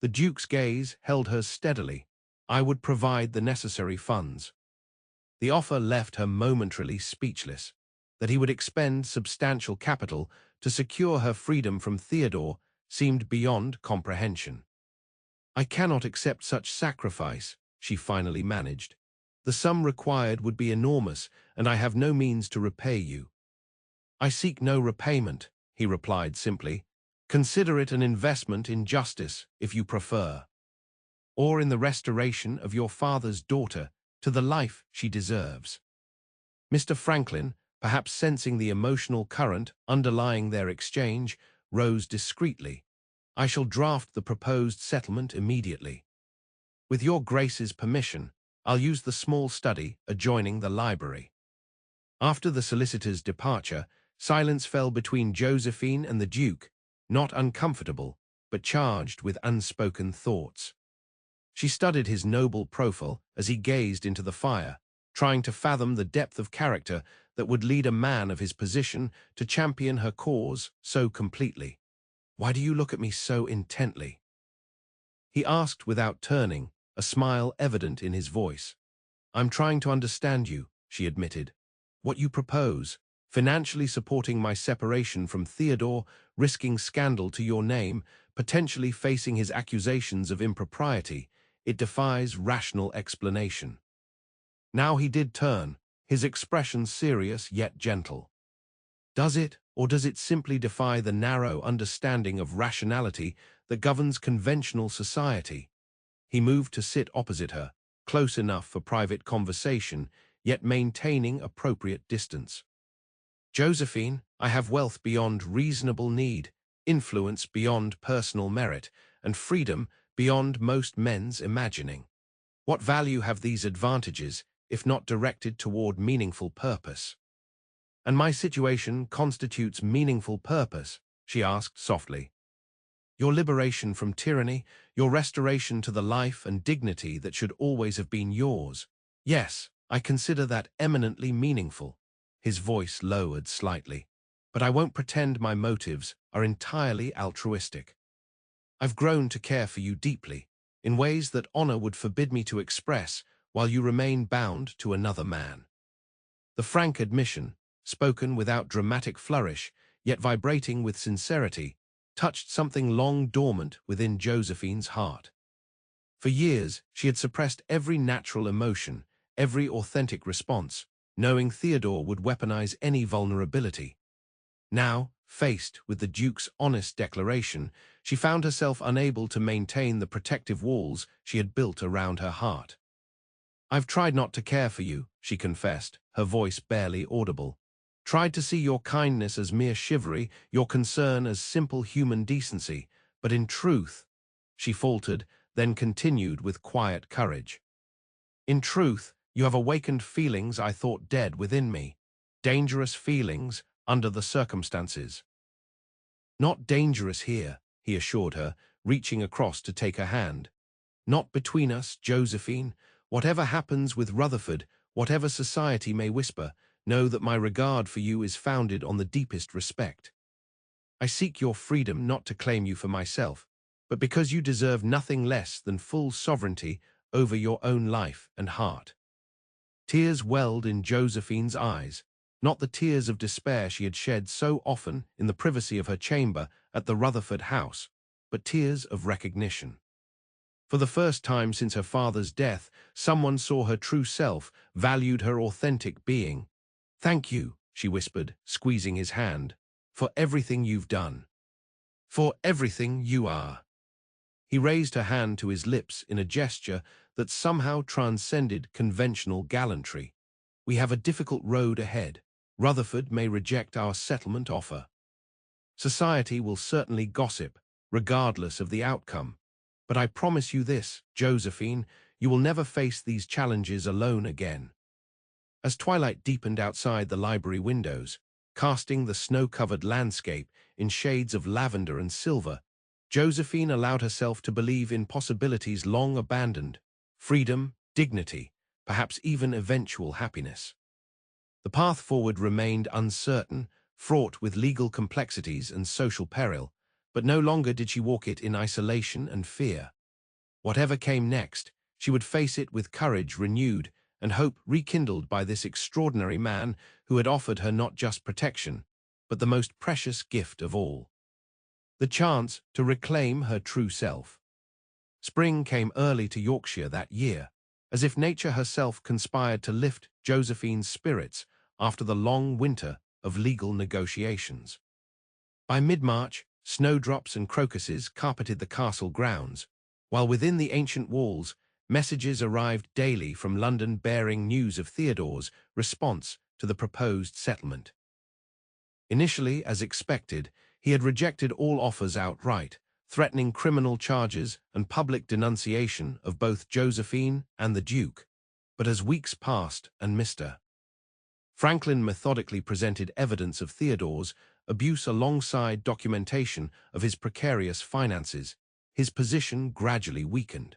The Duke's gaze held hers steadily. I would provide the necessary funds. The offer left her momentarily speechless. That he would expend substantial capital to secure her freedom from Theodore seemed beyond comprehension. I cannot accept such sacrifice, she finally managed. The sum required would be enormous, and I have no means to repay you. I seek no repayment, he replied simply. Consider it an investment in justice, if you prefer, or in the restoration of your father's daughter to the life she deserves. Mr. Franklin, perhaps sensing the emotional current underlying their exchange, rose discreetly. I shall draft the proposed settlement immediately. With your Grace's permission, I'll use the small study adjoining the library. After the solicitor's departure, silence fell between Josephine and the Duke, not uncomfortable, but charged with unspoken thoughts. She studied his noble profile as he gazed into the fire, trying to fathom the depth of character that would lead a man of his position to champion her cause so completely. Why do you look at me so intently? He asked without turning, a smile evident in his voice. I'm trying to understand you, she admitted. What you propose, financially supporting my separation from Theodore, risking scandal to your name, potentially facing his accusations of impropriety, it defies rational explanation. Now he did turn, his expression serious yet gentle. Does it, or does it simply defy the narrow understanding of rationality that governs conventional society? He moved to sit opposite her, close enough for private conversation, yet maintaining appropriate distance. Josephine, I have wealth beyond reasonable need, influence beyond personal merit, and freedom beyond most men's imagining. What value have these advantages, if not directed toward meaningful purpose? And my situation constitutes meaningful purpose, she asked softly. Your liberation from tyranny, your restoration to the life and dignity that should always have been yours. Yes, I consider that eminently meaningful. His voice lowered slightly. But I won't pretend my motives are entirely altruistic. I've grown to care for you deeply, in ways that honor would forbid me to express while you remain bound to another man. The frank admission, spoken without dramatic flourish, yet vibrating with sincerity, touched something long dormant within Josephine's heart. For years, she had suppressed every natural emotion, every authentic response, knowing Theodore would weaponize any vulnerability. Now, faced with the Duke's honest declaration, she found herself unable to maintain the protective walls she had built around her heart. I've tried not to care for you, she confessed, her voice barely audible. Tried to see your kindness as mere chivalry, your concern as simple human decency, but in truth, she faltered, then continued with quiet courage. In truth, you have awakened feelings I thought dead within me, dangerous feelings under the circumstances. Not dangerous here, he assured her, reaching across to take her hand. Not between us, Josephine. Whatever happens with Rutherford, whatever society may whisper, know that my regard for you is founded on the deepest respect. I seek your freedom not to claim you for myself, but because you deserve nothing less than full sovereignty over your own life and heart. Tears welled in Josephine's eyes, not the tears of despair she had shed so often in the privacy of her chamber at the Rutherford house, but tears of recognition. For the first time since her father's death, someone saw her true self, valued her authentic being. Thank you, she whispered, squeezing his hand, for everything you've done. For everything you are. He raised her hand to his lips in a gesture that somehow transcended conventional gallantry. We have a difficult road ahead. Rutherford may reject our settlement offer. Society will certainly gossip, regardless of the outcome. But I promise you this, Josephine, you will never face these challenges alone again. As twilight deepened outside the library windows, casting the snow-covered landscape in shades of lavender and silver, Josephine allowed herself to believe in possibilities long abandoned: freedom, dignity, perhaps even eventual happiness. The path forward remained uncertain, fraught with legal complexities and social peril, but no longer did she walk it in isolation and fear. Whatever came next, she would face it with courage renewed and hope rekindled by this extraordinary man who had offered her not just protection, but the most precious gift of all: the chance to reclaim her true self. Spring came early to Yorkshire that year, as if nature herself conspired to lift Josephine's spirits after the long winter of legal negotiations. By mid-March, snowdrops and crocuses carpeted the castle grounds, while within the ancient walls, messages arrived daily from London bearing news of Theodore's response to the proposed settlement. Initially, as expected, he had rejected all offers outright, threatening criminal charges and public denunciation of both Josephine and the Duke. But as weeks passed and Mr. Franklin methodically presented evidence of Theodore's abuse alongside documentation of his precarious finances, his position gradually weakened.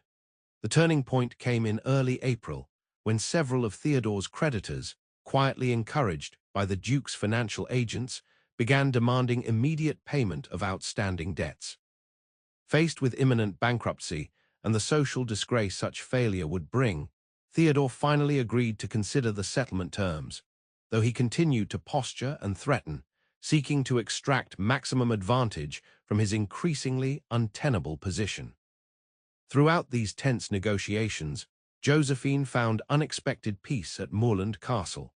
The turning point came in early April, when several of Theodore's creditors, quietly encouraged by the Duke's financial agents, began demanding immediate payment of outstanding debts. Faced with imminent bankruptcy and the social disgrace such failure would bring, Theodore finally agreed to consider the settlement terms, though he continued to posture and threaten, seeking to extract maximum advantage from his increasingly untenable position. Throughout these tense negotiations, Josephine found unexpected peace at Moorland Castle.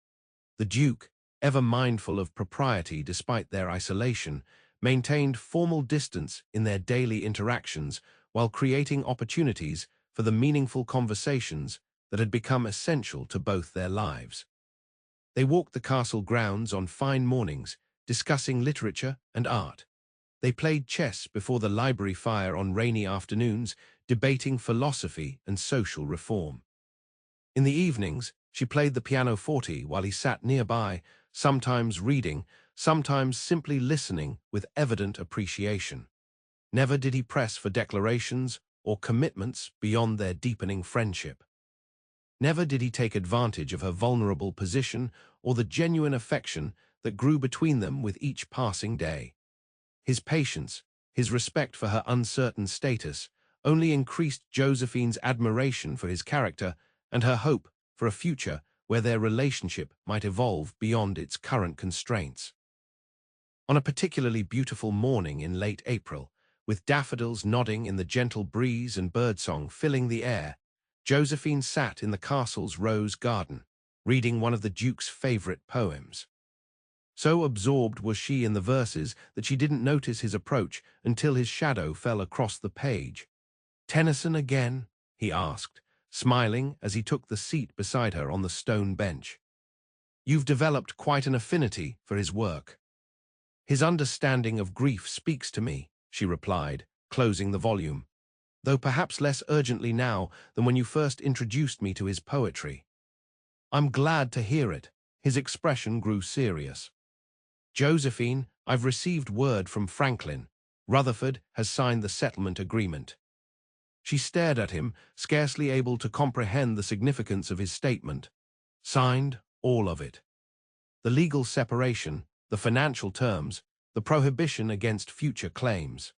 The Duke, ever mindful of propriety despite their isolation, maintained formal distance in their daily interactions while creating opportunities for the meaningful conversations that had become essential to both their lives. They walked the castle grounds on fine mornings, discussing literature and art. They played chess before the library fire on rainy afternoons, debating philosophy and social reform. In the evenings, she played the pianoforte while he sat nearby, sometimes reading, sometimes simply listening with evident appreciation. Never did he press for declarations or commitments beyond their deepening friendship. Never did he take advantage of her vulnerable position or the genuine affection that grew between them with each passing day. His patience, his respect for her uncertain status, only increased Josephine's admiration for his character and her hope for a future where their relationship might evolve beyond its current constraints. On a particularly beautiful morning in late April, with daffodils nodding in the gentle breeze and birdsong filling the air, Josephine sat in the castle's rose garden, reading one of the Duke's favorite poems. So absorbed was she in the verses that she didn't notice his approach until his shadow fell across the page. "Tennyson again?" he asked, smiling as he took the seat beside her on the stone bench. "You've developed quite an affinity for his work." "His understanding of grief speaks to me," she replied, closing the volume, "though perhaps less urgently now than when you first introduced me to his poetry." "I'm glad to hear it." His expression grew serious. "Josephine, I've received word from Franklin. Rutherford has signed the settlement agreement." She stared at him, scarcely able to comprehend the significance of his statement. "Signed, all of it. The legal separation, the financial terms, the prohibition against future claims."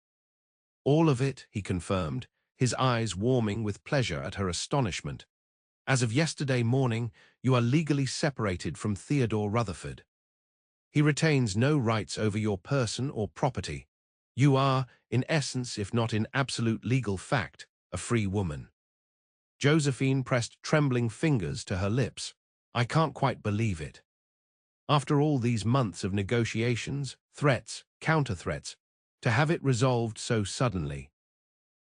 "All of it," he confirmed, his eyes warming with pleasure at her astonishment. "As of yesterday morning, you are legally separated from Theodore Rutherford. He retains no rights over your person or property. You are, in essence if not in absolute legal fact, a free woman." Josephine pressed trembling fingers to her lips. "I can't quite believe it. After all these months of negotiations, threats, counter-threats, to have it resolved so suddenly."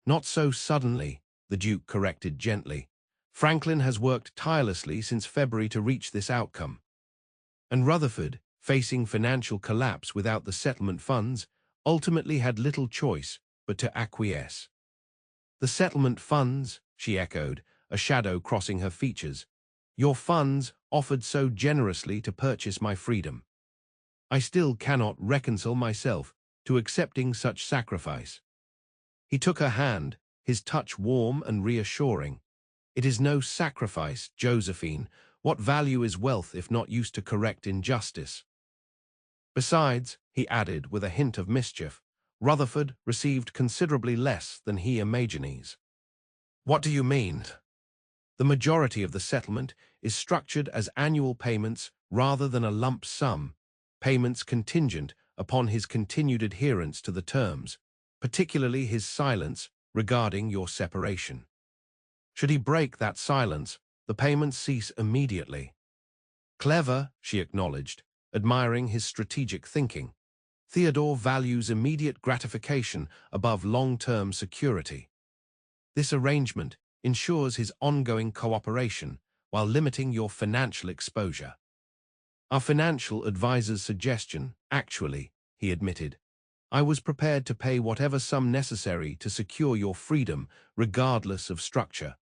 "Not so suddenly," the Duke corrected gently. "Franklin has worked tirelessly since February to reach this outcome. And Rutherford, facing financial collapse without the settlement funds, ultimately had little choice but to acquiesce." "The settlement funds," she echoed, a shadow crossing her features. "Your funds offered so generously to purchase my freedom. I still cannot reconcile myself to accepting such sacrifice." He took her hand, his touch warm and reassuring. "It is no sacrifice, Josephine. What value is wealth if not used to correct injustice?" Besides, he added with a hint of mischief, Rutherford received considerably less than he imagines. "What do you mean?" "The majority of the settlement is structured as annual payments rather than a lump sum, payments contingent upon his continued adherence to the terms, particularly his silence regarding your separation. Should he break that silence, the payments cease immediately." "Clever," she acknowledged, admiring his strategic thinking. "Theodore values immediate gratification above long-term security. This arrangement ensures his ongoing cooperation while limiting your financial exposure." "Our financial advisor's suggestion, actually," he admitted. "I was prepared to pay whatever sum necessary to secure your freedom, regardless of structure.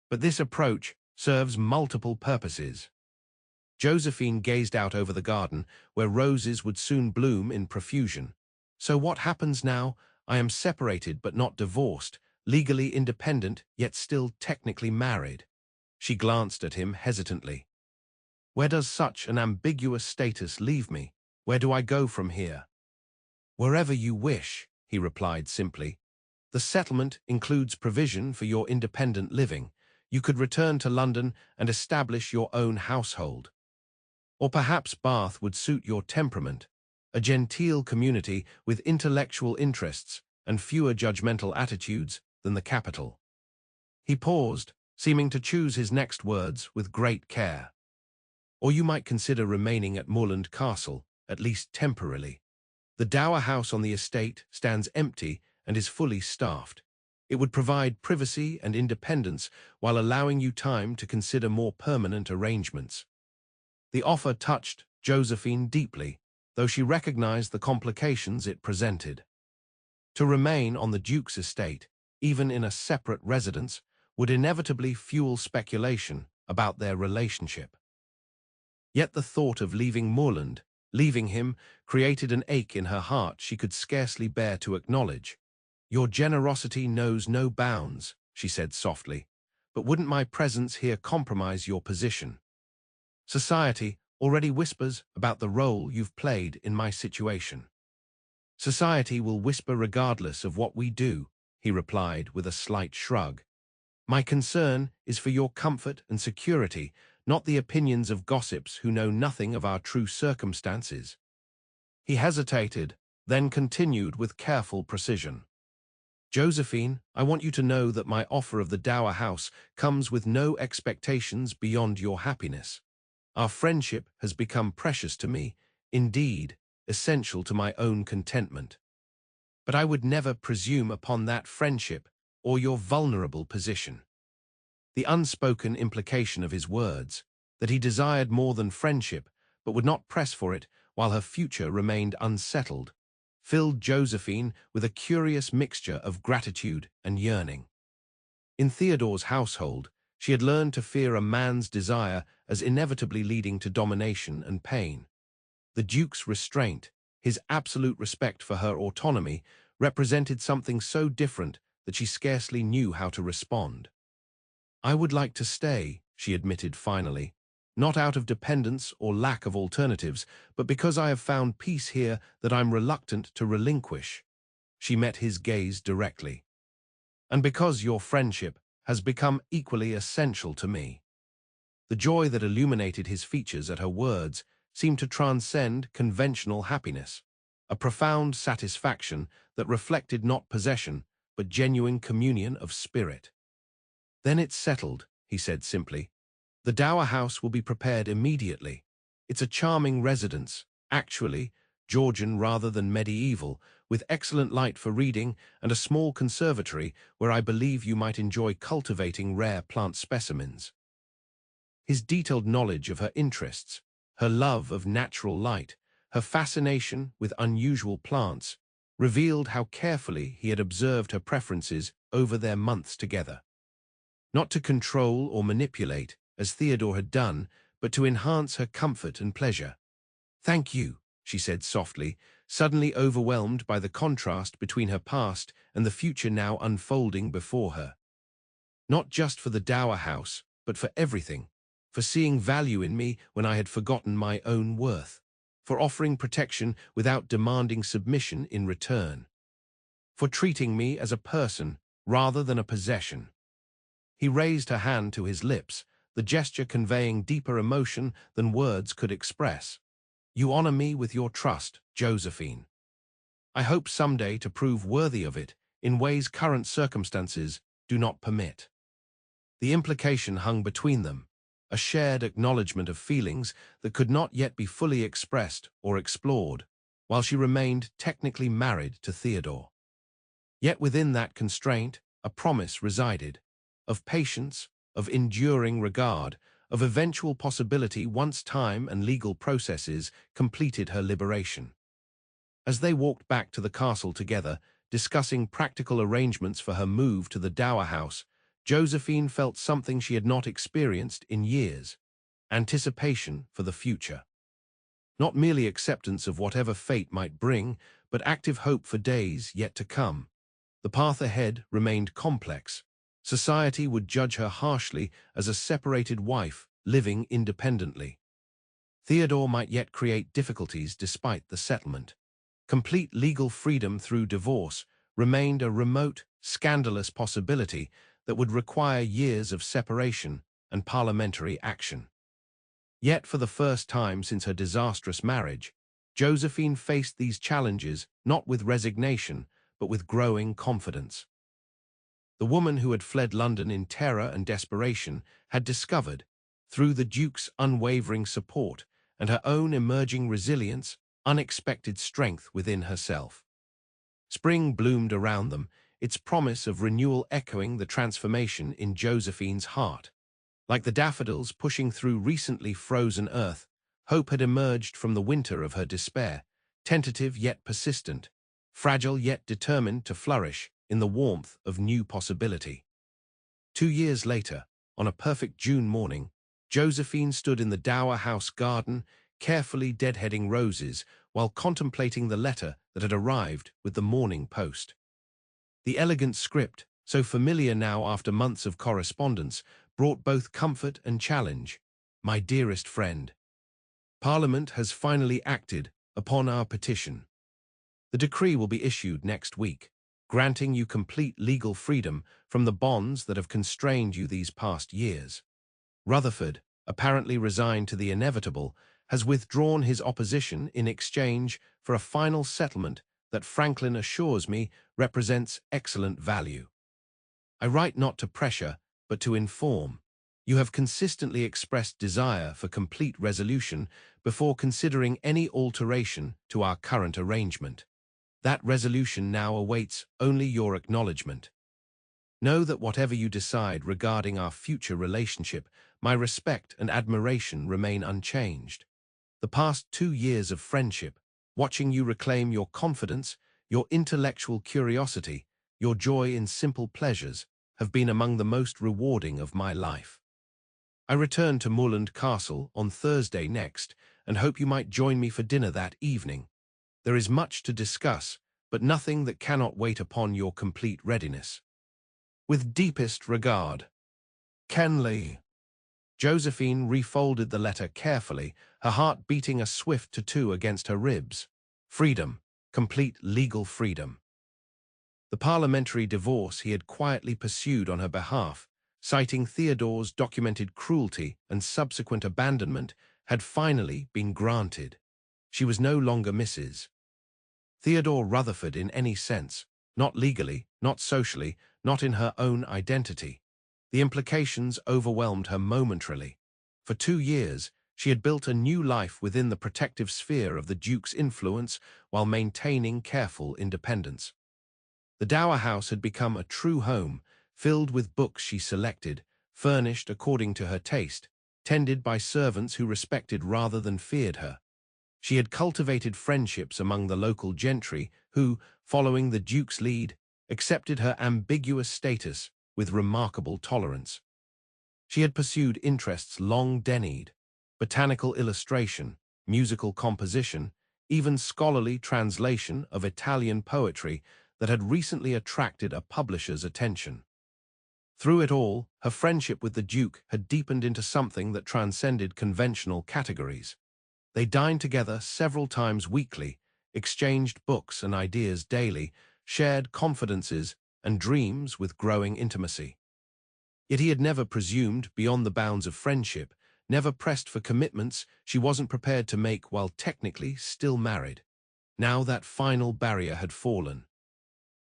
But this approach serves multiple purposes." Josephine gazed out over the garden, where roses would soon bloom in profusion. "So what happens now? I am separated but not divorced, legally independent yet still technically married." She glanced at him hesitantly. "Where does such an ambiguous status leave me? Where do I go from here?" "Wherever you wish," he replied simply. "The settlement includes provision for your independent living. You could return to London and establish your own household. Or perhaps Bath would suit your temperament, a genteel community with intellectual interests and fewer judgmental attitudes than the capital." He paused, seeming to choose his next words with great care. "Or you might consider remaining at Moorland Castle, at least temporarily. The dower house on the estate stands empty and is fully staffed. It would provide privacy and independence while allowing you time to consider more permanent arrangements." The offer touched Josephine deeply, though she recognized the complications it presented. To remain on the Duke's estate, even in a separate residence, would inevitably fuel speculation about their relationship. Yet the thought of leaving Moorland, leaving him, created an ache in her heart she could scarcely bear to acknowledge. "Your generosity knows no bounds," she said softly, "but wouldn't my presence here compromise your position? Society already whispers about the role you've played in my situation." "Society will whisper regardless of what we do," he replied with a slight shrug. "My concern is for your comfort and security, not the opinions of gossips who know nothing of our true circumstances." He hesitated, then continued with careful precision. "Josephine, I want you to know that my offer of the dower house comes with no expectations beyond your happiness. Our friendship has become precious to me, indeed, essential to my own contentment. But I would never presume upon that friendship or your vulnerable position." The unspoken implication of his words, that he desired more than friendship but would not press for it while her future remained unsettled, filled Josephine with a curious mixture of gratitude and yearning. In Theodore's household, she had learned to fear a man's desire as inevitably leading to domination and pain. The Duke's restraint, his absolute respect for her autonomy, represented something so different that she scarcely knew how to respond. "I would like to stay," she admitted finally, "not out of dependence or lack of alternatives, but because I have found peace here that I'm reluctant to relinquish." She met his gaze directly. "And because your friendship has become equally essential to me." The joy that illuminated his features at her words seemed to transcend conventional happiness, a profound satisfaction that reflected not possession, but genuine communion of spirit. "Then it's settled," he said simply. "The dower house will be prepared immediately. It's a charming residence, actually, Georgian rather than medieval, with excellent light for reading and a small conservatory where I believe you might enjoy cultivating rare plant specimens." His detailed knowledge of her interests, her love of natural light, her fascination with unusual plants, revealed how carefully he had observed her preferences over their months together. Not to control or manipulate, as Theodore had done, but to enhance her comfort and pleasure. "Thank you," she said softly, suddenly overwhelmed by the contrast between her past and the future now unfolding before her. Not just for the dower house, but for everything, for seeing value in me when I had forgotten my own worth, for offering protection without demanding submission in return, for treating me as a person rather than a possession. He raised her hand to his lips, the gesture conveying deeper emotion than words could express. You honor me with your trust, Josephine. I hope someday to prove worthy of it in ways current circumstances do not permit. The implication hung between them, a shared acknowledgement of feelings that could not yet be fully expressed or explored, while she remained technically married to Theodore. Yet within that constraint, a promise resided, of patience, of enduring regard, of eventual possibility once time and legal processes completed her liberation. As they walked back to the castle together, discussing practical arrangements for her move to the dower house, Josephine felt something she had not experienced in years: anticipation for the future. Not merely acceptance of whatever fate might bring, but active hope for days yet to come. The path ahead remained complex. Society would judge her harshly as a separated wife living independently. Theodore might yet create difficulties despite the settlement. Complete legal freedom through divorce remained a remote, scandalous possibility that would require years of separation and parliamentary action. Yet for the first time since her disastrous marriage, Josephine faced these challenges not with resignation, but with growing confidence. The woman who had fled London in terror and desperation had discovered, through the Duke's unwavering support and her own emerging resilience, unexpected strength within herself. Spring bloomed around them, its promise of renewal echoing the transformation in Josephine's heart. Like the daffodils pushing through recently frozen earth, hope had emerged from the winter of her despair, tentative yet persistent, fragile yet determined to flourish in the warmth of new possibility. 2 years later, on a perfect June morning, Josephine stood in the dower house garden, carefully deadheading roses while contemplating the letter that had arrived with the morning post. The elegant script, so familiar now after months of correspondence, brought both comfort and challenge. My dearest friend, Parliament has finally acted upon our petition. The decree will be issued next week, granting you complete legal freedom from the bonds that have constrained you these past years. Rutherford, apparently resigned to the inevitable, has withdrawn his opposition in exchange for a final settlement that Franklin assures me represents excellent value. I write not to pressure, but to inform. You have consistently expressed desire for complete resolution before considering any alteration to our current arrangement. That resolution now awaits only your acknowledgement. Know that whatever you decide regarding our future relationship, my respect and admiration remain unchanged. The past 2 years of friendship, watching you reclaim your confidence, your intellectual curiosity, your joy in simple pleasures, have been among the most rewarding of my life. I return to Moorland Castle on Thursday next, and hope you might join me for dinner that evening. There is much to discuss, but nothing that cannot wait upon your complete readiness. With deepest regard, Ken Lee. Josephine refolded the letter carefully, her heart beating a swift tattoo against her ribs. Freedom, complete legal freedom. The parliamentary divorce he had quietly pursued on her behalf, citing Theodore's documented cruelty and subsequent abandonment, had finally been granted. She was no longer Mrs. Theodore Rutherford in any sense, not legally, not socially, not in her own identity. The implications overwhelmed her momentarily. For 2 years, she had built a new life within the protective sphere of the Duke's influence while maintaining careful independence. The dower house had become a true home, filled with books she selected, furnished according to her taste, tended by servants who respected rather than feared her. She had cultivated friendships among the local gentry who, following the Duke's lead, accepted her ambiguous status with remarkable tolerance. She had pursued interests long denied: botanical illustration, musical composition, even scholarly translation of Italian poetry that had recently attracted a publisher's attention. Through it all, her friendship with the Duke had deepened into something that transcended conventional categories. They dined together several times weekly, exchanged books and ideas daily, shared confidences and dreams with growing intimacy. Yet he had never presumed beyond the bounds of friendship, never pressed for commitments she wasn't prepared to make while technically still married. Now that final barrier had fallen.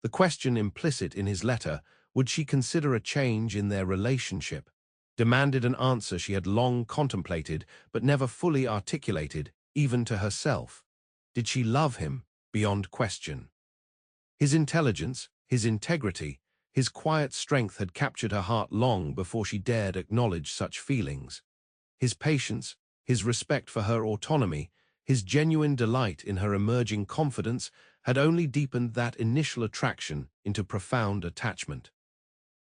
The question implicit in his letter, would she consider a change in their relationship, demanded an answer she had long contemplated but never fully articulated, even to herself. Did she love him, beyond question? His intelligence, his integrity, his quiet strength had captured her heart long before she dared acknowledge such feelings. His patience, his respect for her autonomy, his genuine delight in her emerging confidence had only deepened that initial attraction into profound attachment.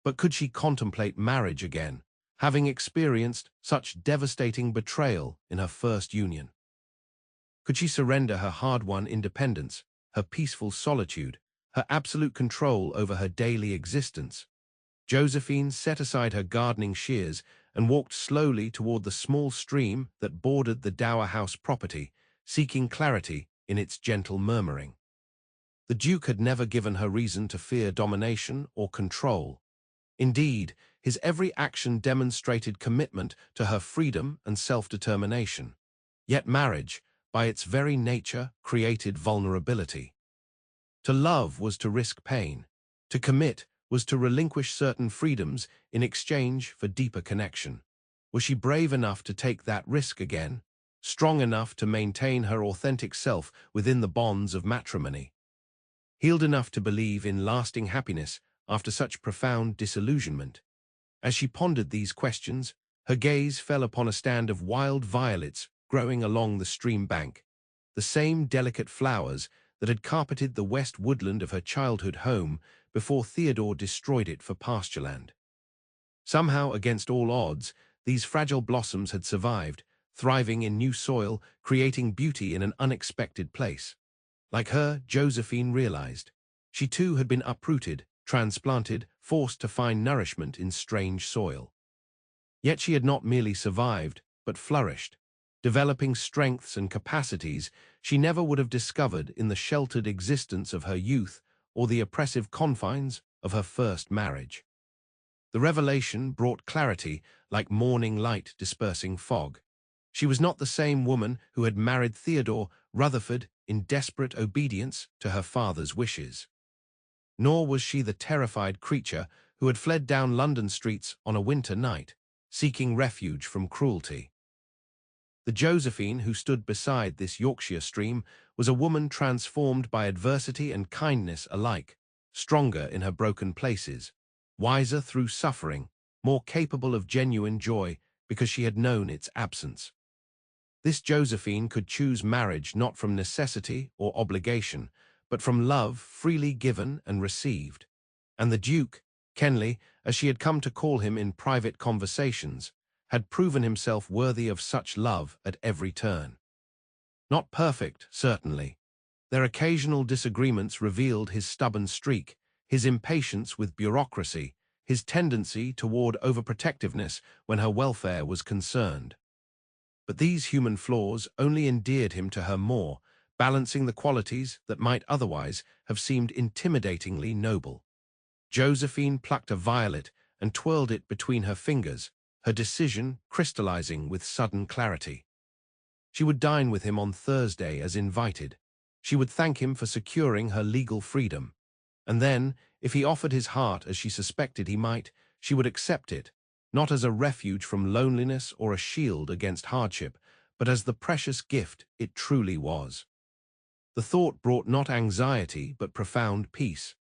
But could she contemplate marriage again, having experienced such devastating betrayal in her first union? Could she surrender her hard-won independence, her peaceful solitude, her absolute control over her daily existence? Josephine set aside her gardening shears and walked slowly toward the small stream that bordered the dower house property, seeking clarity in its gentle murmuring. The Duke had never given her reason to fear domination or control. Indeed, his every action demonstrated commitment to her freedom and self-determination. Yet marriage, by its very nature, created vulnerability. To love was to risk pain. To commit was to relinquish certain freedoms in exchange for deeper connection. Was she brave enough to take that risk again, strong enough to maintain her authentic self within the bonds of matrimony? Healed enough to believe in lasting happiness after such profound disillusionment? As she pondered these questions, her gaze fell upon a stand of wild violets growing along the stream bank, the same delicate flowers that had carpeted the west woodland of her childhood home before Theodore destroyed it for pastureland. Somehow, against all odds, these fragile blossoms had survived, thriving in new soil, creating beauty in an unexpected place. Like her, Josephine realized. She too had been uprooted, transplanted, forced to find nourishment in strange soil. Yet she had not merely survived, but flourished, developing strengths and capacities she never would have discovered in the sheltered existence of her youth or the oppressive confines of her first marriage. The revelation brought clarity like morning light dispersing fog. She was not the same woman who had married Theodore Rutherford in desperate obedience to her father's wishes. Nor was she the terrified creature who had fled down London streets on a winter night, seeking refuge from cruelty. The Josephine who stood beside this Yorkshire stream was a woman transformed by adversity and kindness alike, stronger in her broken places, wiser through suffering, more capable of genuine joy because she had known its absence. This Josephine could choose marriage not from necessity or obligation, but from love freely given and received. And the Duke, Kenley, as she had come to call him in private conversations, had proven himself worthy of such love at every turn. Not perfect, certainly. Their occasional disagreements revealed his stubborn streak, his impatience with bureaucracy, his tendency toward overprotectiveness when her welfare was concerned. But these human flaws only endeared him to her more, balancing the qualities that might otherwise have seemed intimidatingly noble. Josephine plucked a violet and twirled it between her fingers, her decision crystallizing with sudden clarity. She would dine with him on Thursday as invited. She would thank him for securing her legal freedom. And then, if he offered his heart as she suspected he might, she would accept it, not as a refuge from loneliness or a shield against hardship, but as the precious gift it truly was. The thought brought not anxiety but profound peace.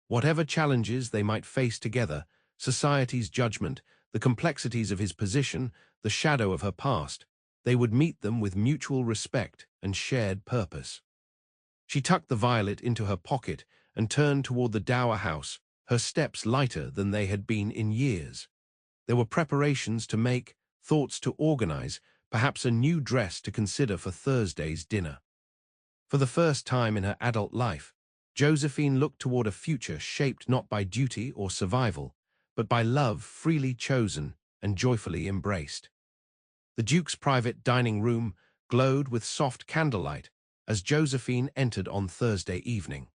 Whatever challenges they might face together, society's judgment, the complexities of his position, the shadow of her past, they would meet them with mutual respect and shared purpose. She tucked the violet into her pocket and turned toward the dower house, her steps lighter than they had been in years. There were preparations to make, thoughts to organize, perhaps a new dress to consider for Thursday's dinner. For the first time in her adult life, Josephine looked toward a future shaped not by duty or survival, but by love freely chosen and joyfully embraced. The Duke's private dining room glowed with soft candlelight as Josephine entered on Thursday evening.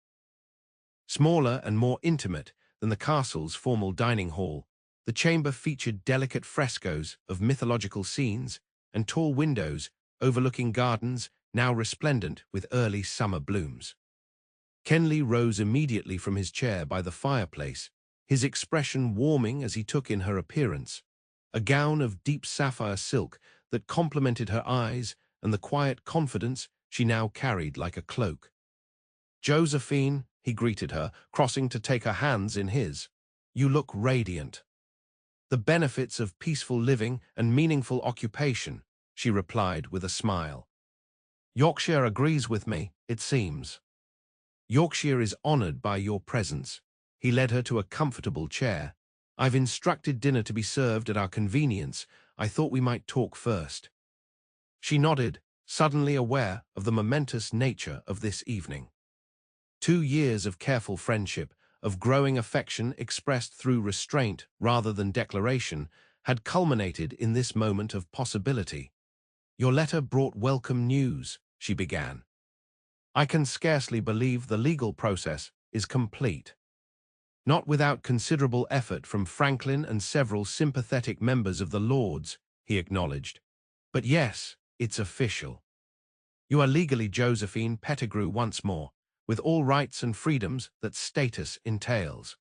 Smaller and more intimate than the castle's formal dining hall, the chamber featured delicate frescoes of mythological scenes and tall windows overlooking gardens now resplendent with early summer blooms. Kenley rose immediately from his chair by the fireplace, his expression warming as he took in her appearance, a gown of deep sapphire silk that complemented her eyes and the quiet confidence she now carried like a cloak. "Josephine," he greeted her, crossing to take her hands in his. "You look radiant." "The benefits of peaceful living and meaningful occupation," she replied with a smile. "Yorkshire agrees with me, it seems." "Yorkshire is honored by your presence." He led her to a comfortable chair. "I've instructed dinner to be served at our convenience. I thought we might talk first." She nodded, suddenly aware of the momentous nature of this evening. 2 years of careful friendship, of growing affection expressed through restraint rather than declaration, had culminated in this moment of possibility. "Your letter brought welcome news," she began. "I can scarcely believe the legal process is complete." "Not without considerable effort from Franklin and several sympathetic members of the Lords," he acknowledged. "But yes, it's official. You are legally Josephine Pettigrew once more, with all rights and freedoms that status entails."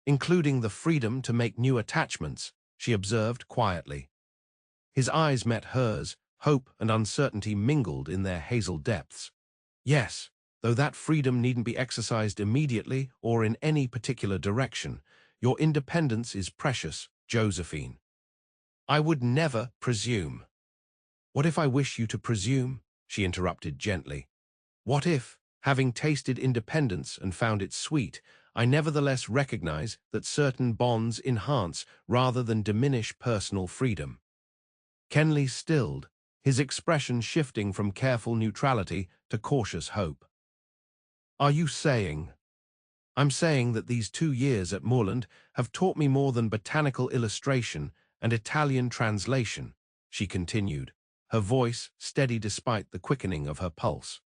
"Including the freedom to make new attachments," she observed quietly. His eyes met hers, hope and uncertainty mingled in their hazel depths. "Yes, though that freedom needn't be exercised immediately or in any particular direction. Your independence is precious, Josephine." "I would never presume." "What if I wish you to presume?" she interrupted gently. "What if, having tasted independence and found it sweet, I nevertheless recognize that certain bonds enhance rather than diminish personal freedom?" Kenley stilled, his expression shifting from careful neutrality to cautious hope. "Are you saying—" "I'm saying that these 2 years at Moorland have taught me more than botanical illustration and Italian translation," she continued, her voice steady despite the quickening of her pulse.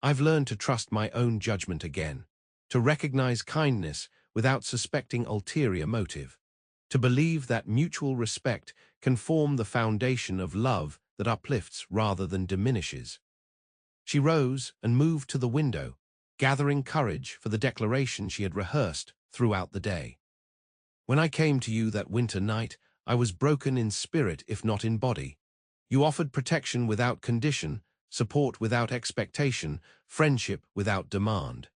"I've learned to trust my own judgment again, to recognize kindness without suspecting ulterior motive, to believe that mutual respect can form the foundation of love that uplifts rather than diminishes." She rose and moved to the window, gathering courage for the declaration she had rehearsed throughout the day. "When I came to you that winter night, I was broken in spirit if not in body. You offered protection without condition, support without expectation, friendship without demand.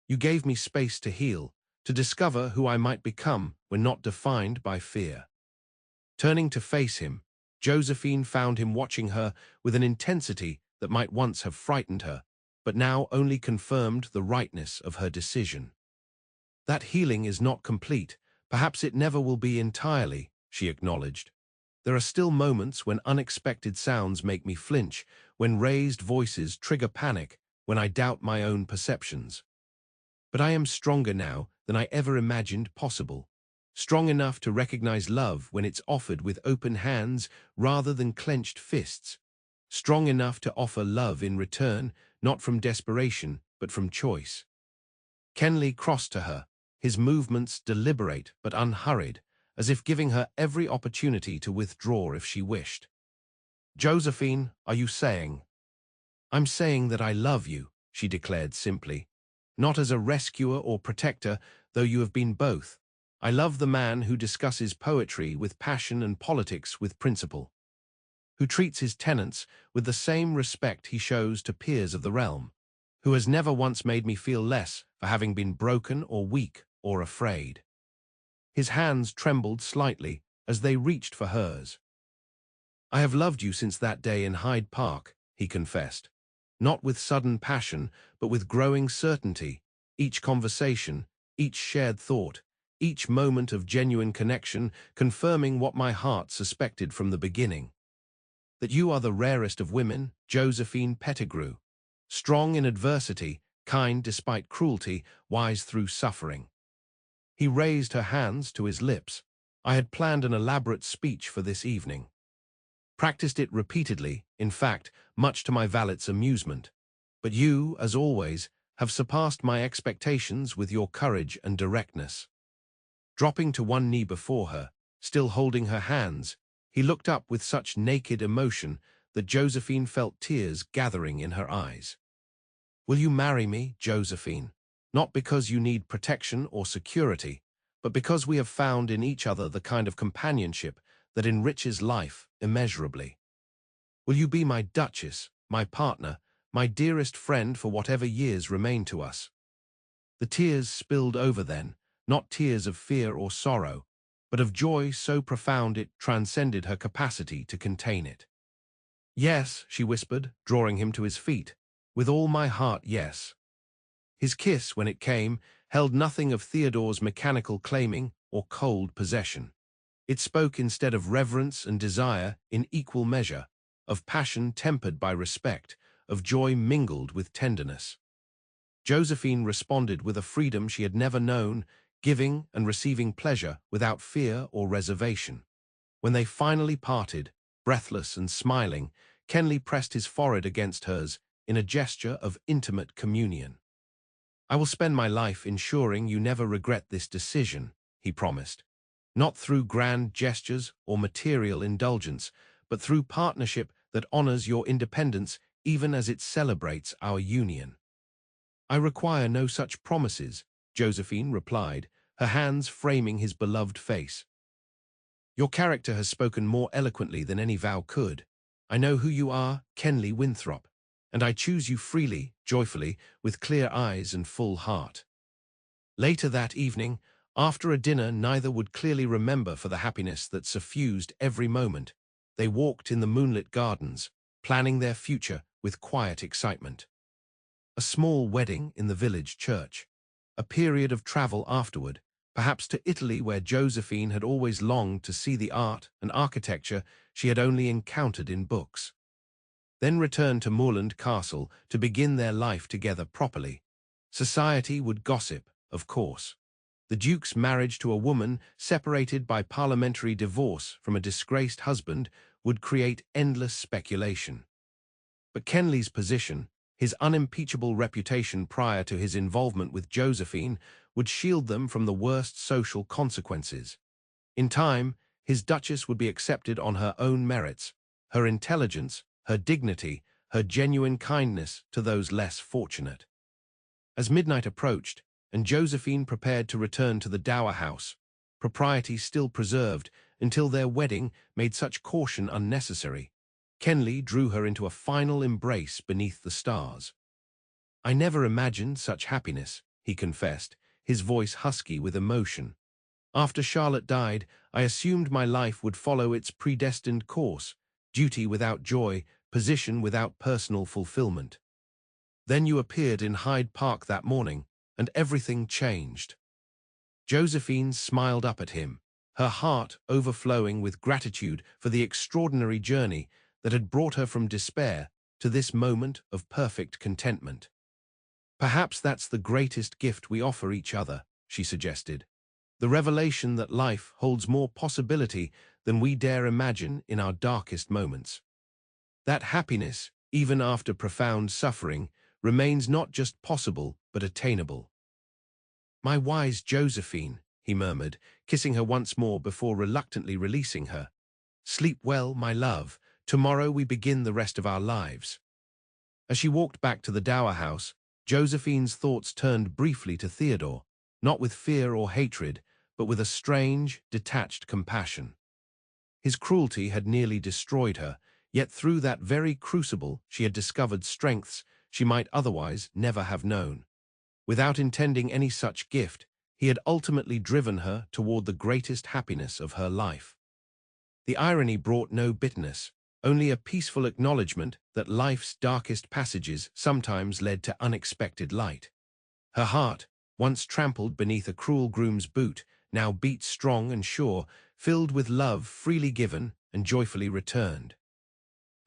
You gave me space to heal, to discover who I might become when not defined by fear." Turning to face him, Josephine found him watching her with an intensity that might once have frightened her, but now only confirmed the rightness of her decision. "That healing is not complete. Perhaps it never will be entirely," she acknowledged. "There are still moments when unexpected sounds make me flinch, when raised voices trigger panic, when I doubt my own perceptions. But I am stronger now than I ever imagined possible, strong enough to recognize love when it's offered with open hands rather than clenched fists, strong enough to offer love in return, not from desperation, but from choice." Kenley crossed to her, his movements deliberate but unhurried, as if giving her every opportunity to withdraw if she wished. "Josephine, are you saying—" "I'm saying that I love you," she declared simply. "Not as a rescuer or protector, though you have been both. I love the man who discusses poetry with passion and politics with principle, who treats his tenants with the same respect he shows to peers of the realm, who has never once made me feel less for having been broken or weak or afraid." His hands trembled slightly as they reached for hers. "I have loved you since that day in Hyde Park," he confessed, not with sudden passion, but with growing certainty. Each conversation, each shared thought, each moment of genuine connection confirming what my heart suspected from the beginning. "That you are the rarest of women, Josephine Pettigrew, strong in adversity, kind despite cruelty, wise through suffering. He raised her hands to his lips. I had planned an elaborate speech for this evening. Practiced it repeatedly, in fact, much to my valet's amusement. But you, as always, have surpassed my expectations with your courage and directness. Dropping to one knee before her, still holding her hands, he looked up with such naked emotion that Josephine felt tears gathering in her eyes. Will you marry me, Josephine? Not because you need protection or security, but because we have found in each other the kind of companionship that enriches life immeasurably. Will you be my duchess, my partner, my dearest friend for whatever years remain to us? The tears spilled over then, not tears of fear or sorrow, but of joy so profound it transcended her capacity to contain it. Yes, she whispered, drawing him to his feet. With all my heart, yes. His kiss, when it came, held nothing of Theodore's mechanical claiming or cold possession. It spoke instead of reverence and desire in equal measure, of passion tempered by respect, of joy mingled with tenderness. Josephine responded with a freedom she had never known, giving and receiving pleasure without fear or reservation. When they finally parted, breathless and smiling, Kenley pressed his forehead against hers in a gesture of intimate communion. I will spend my life ensuring you never regret this decision, he promised. Not through grand gestures or material indulgence, but through partnership that honors your independence even as it celebrates our union. I require no such promises, Josephine replied, her hands framing his beloved face. Your character has spoken more eloquently than any vow could. I know who you are, Kenley Winthrop, and I choose you freely, joyfully, with clear eyes and full heart. Later that evening, after a dinner neither would clearly remember for the happiness that suffused every moment, they walked in the moonlit gardens, planning their future with quiet excitement. A small wedding in the village church, a period of travel afterward, perhaps to Italy where Josephine had always longed to see the art and architecture she had only encountered in books. Then return to Moorland Castle to begin their life together properly. Society would gossip, of course. The Duke's marriage to a woman separated by parliamentary divorce from a disgraced husband would create endless speculation. But Kenley's position, his unimpeachable reputation prior to his involvement with Josephine, would shield them from the worst social consequences. In time, his duchess would be accepted on her own merits, her intelligence, her dignity, her genuine kindness to those less fortunate. As midnight approached, and Josephine prepared to return to the dower house, propriety still preserved until their wedding made such caution unnecessary, Kenley drew her into a final embrace beneath the stars. I never imagined such happiness, he confessed, his voice husky with emotion. After Charlotte died, I assumed my life would follow its predestined course, duty without joy, position without personal fulfillment. Then you appeared in Hyde Park that morning, and everything changed. Josephine smiled up at him, her heart overflowing with gratitude for the extraordinary journey that had brought her from despair to this moment of perfect contentment. Perhaps that's the greatest gift we offer each other, she suggested. The revelation that life holds more possibility than we dare imagine in our darkest moments. That happiness, even after profound suffering, remains not just possible but attainable. My wise Josephine, he murmured, kissing her once more before reluctantly releasing her. Sleep well, my love. Tomorrow we begin the rest of our lives. As she walked back to the dower house, Josephine's thoughts turned briefly to Theodore, not with fear or hatred, but with a strange, detached compassion. His cruelty had nearly destroyed her, yet through that very crucible she had discovered strengths she might otherwise never have known. Without intending any such gift, he had ultimately driven her toward the greatest happiness of her life. The irony brought no bitterness, only a peaceful acknowledgement that life's darkest passages sometimes led to unexpected light. Her heart, once trampled beneath a cruel groom's boot, now beat strong and sure, filled with love freely given and joyfully returned.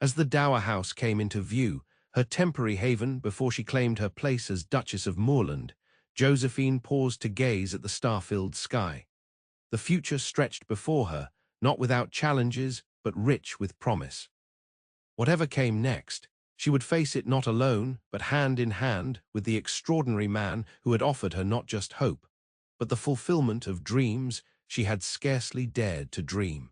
As the dower house came into view, her temporary haven before she claimed her place as Duchess of Moorland, Josephine paused to gaze at the star-filled sky. The future stretched before her, not without challenges, but rich with promise. Whatever came next, she would face it not alone, but hand in hand with the extraordinary man who had offered her not just hope, but the fulfillment of dreams she had scarcely dared to dream.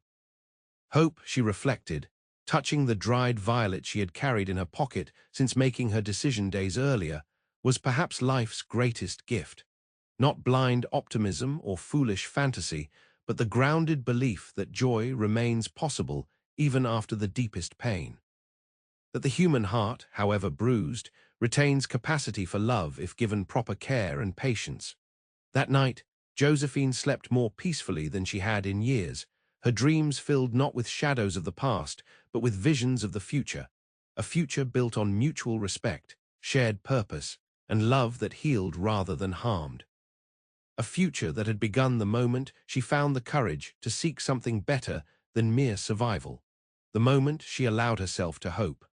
Hope, she reflected, touching the dried violet she had carried in her pocket since making her decision days earlier, was perhaps life's greatest gift. Not blind optimism or foolish fantasy, but the grounded belief that joy remains possible even after the deepest pain. That the human heart, however bruised, retains capacity for love if given proper care and patience. That night, Josephine slept more peacefully than she had in years, her dreams filled not with shadows of the past, but with visions of the future, a future built on mutual respect, shared purpose, and love that healed rather than harmed. A future that had begun the moment she found the courage to seek something better than mere survival, the moment she allowed herself to hope.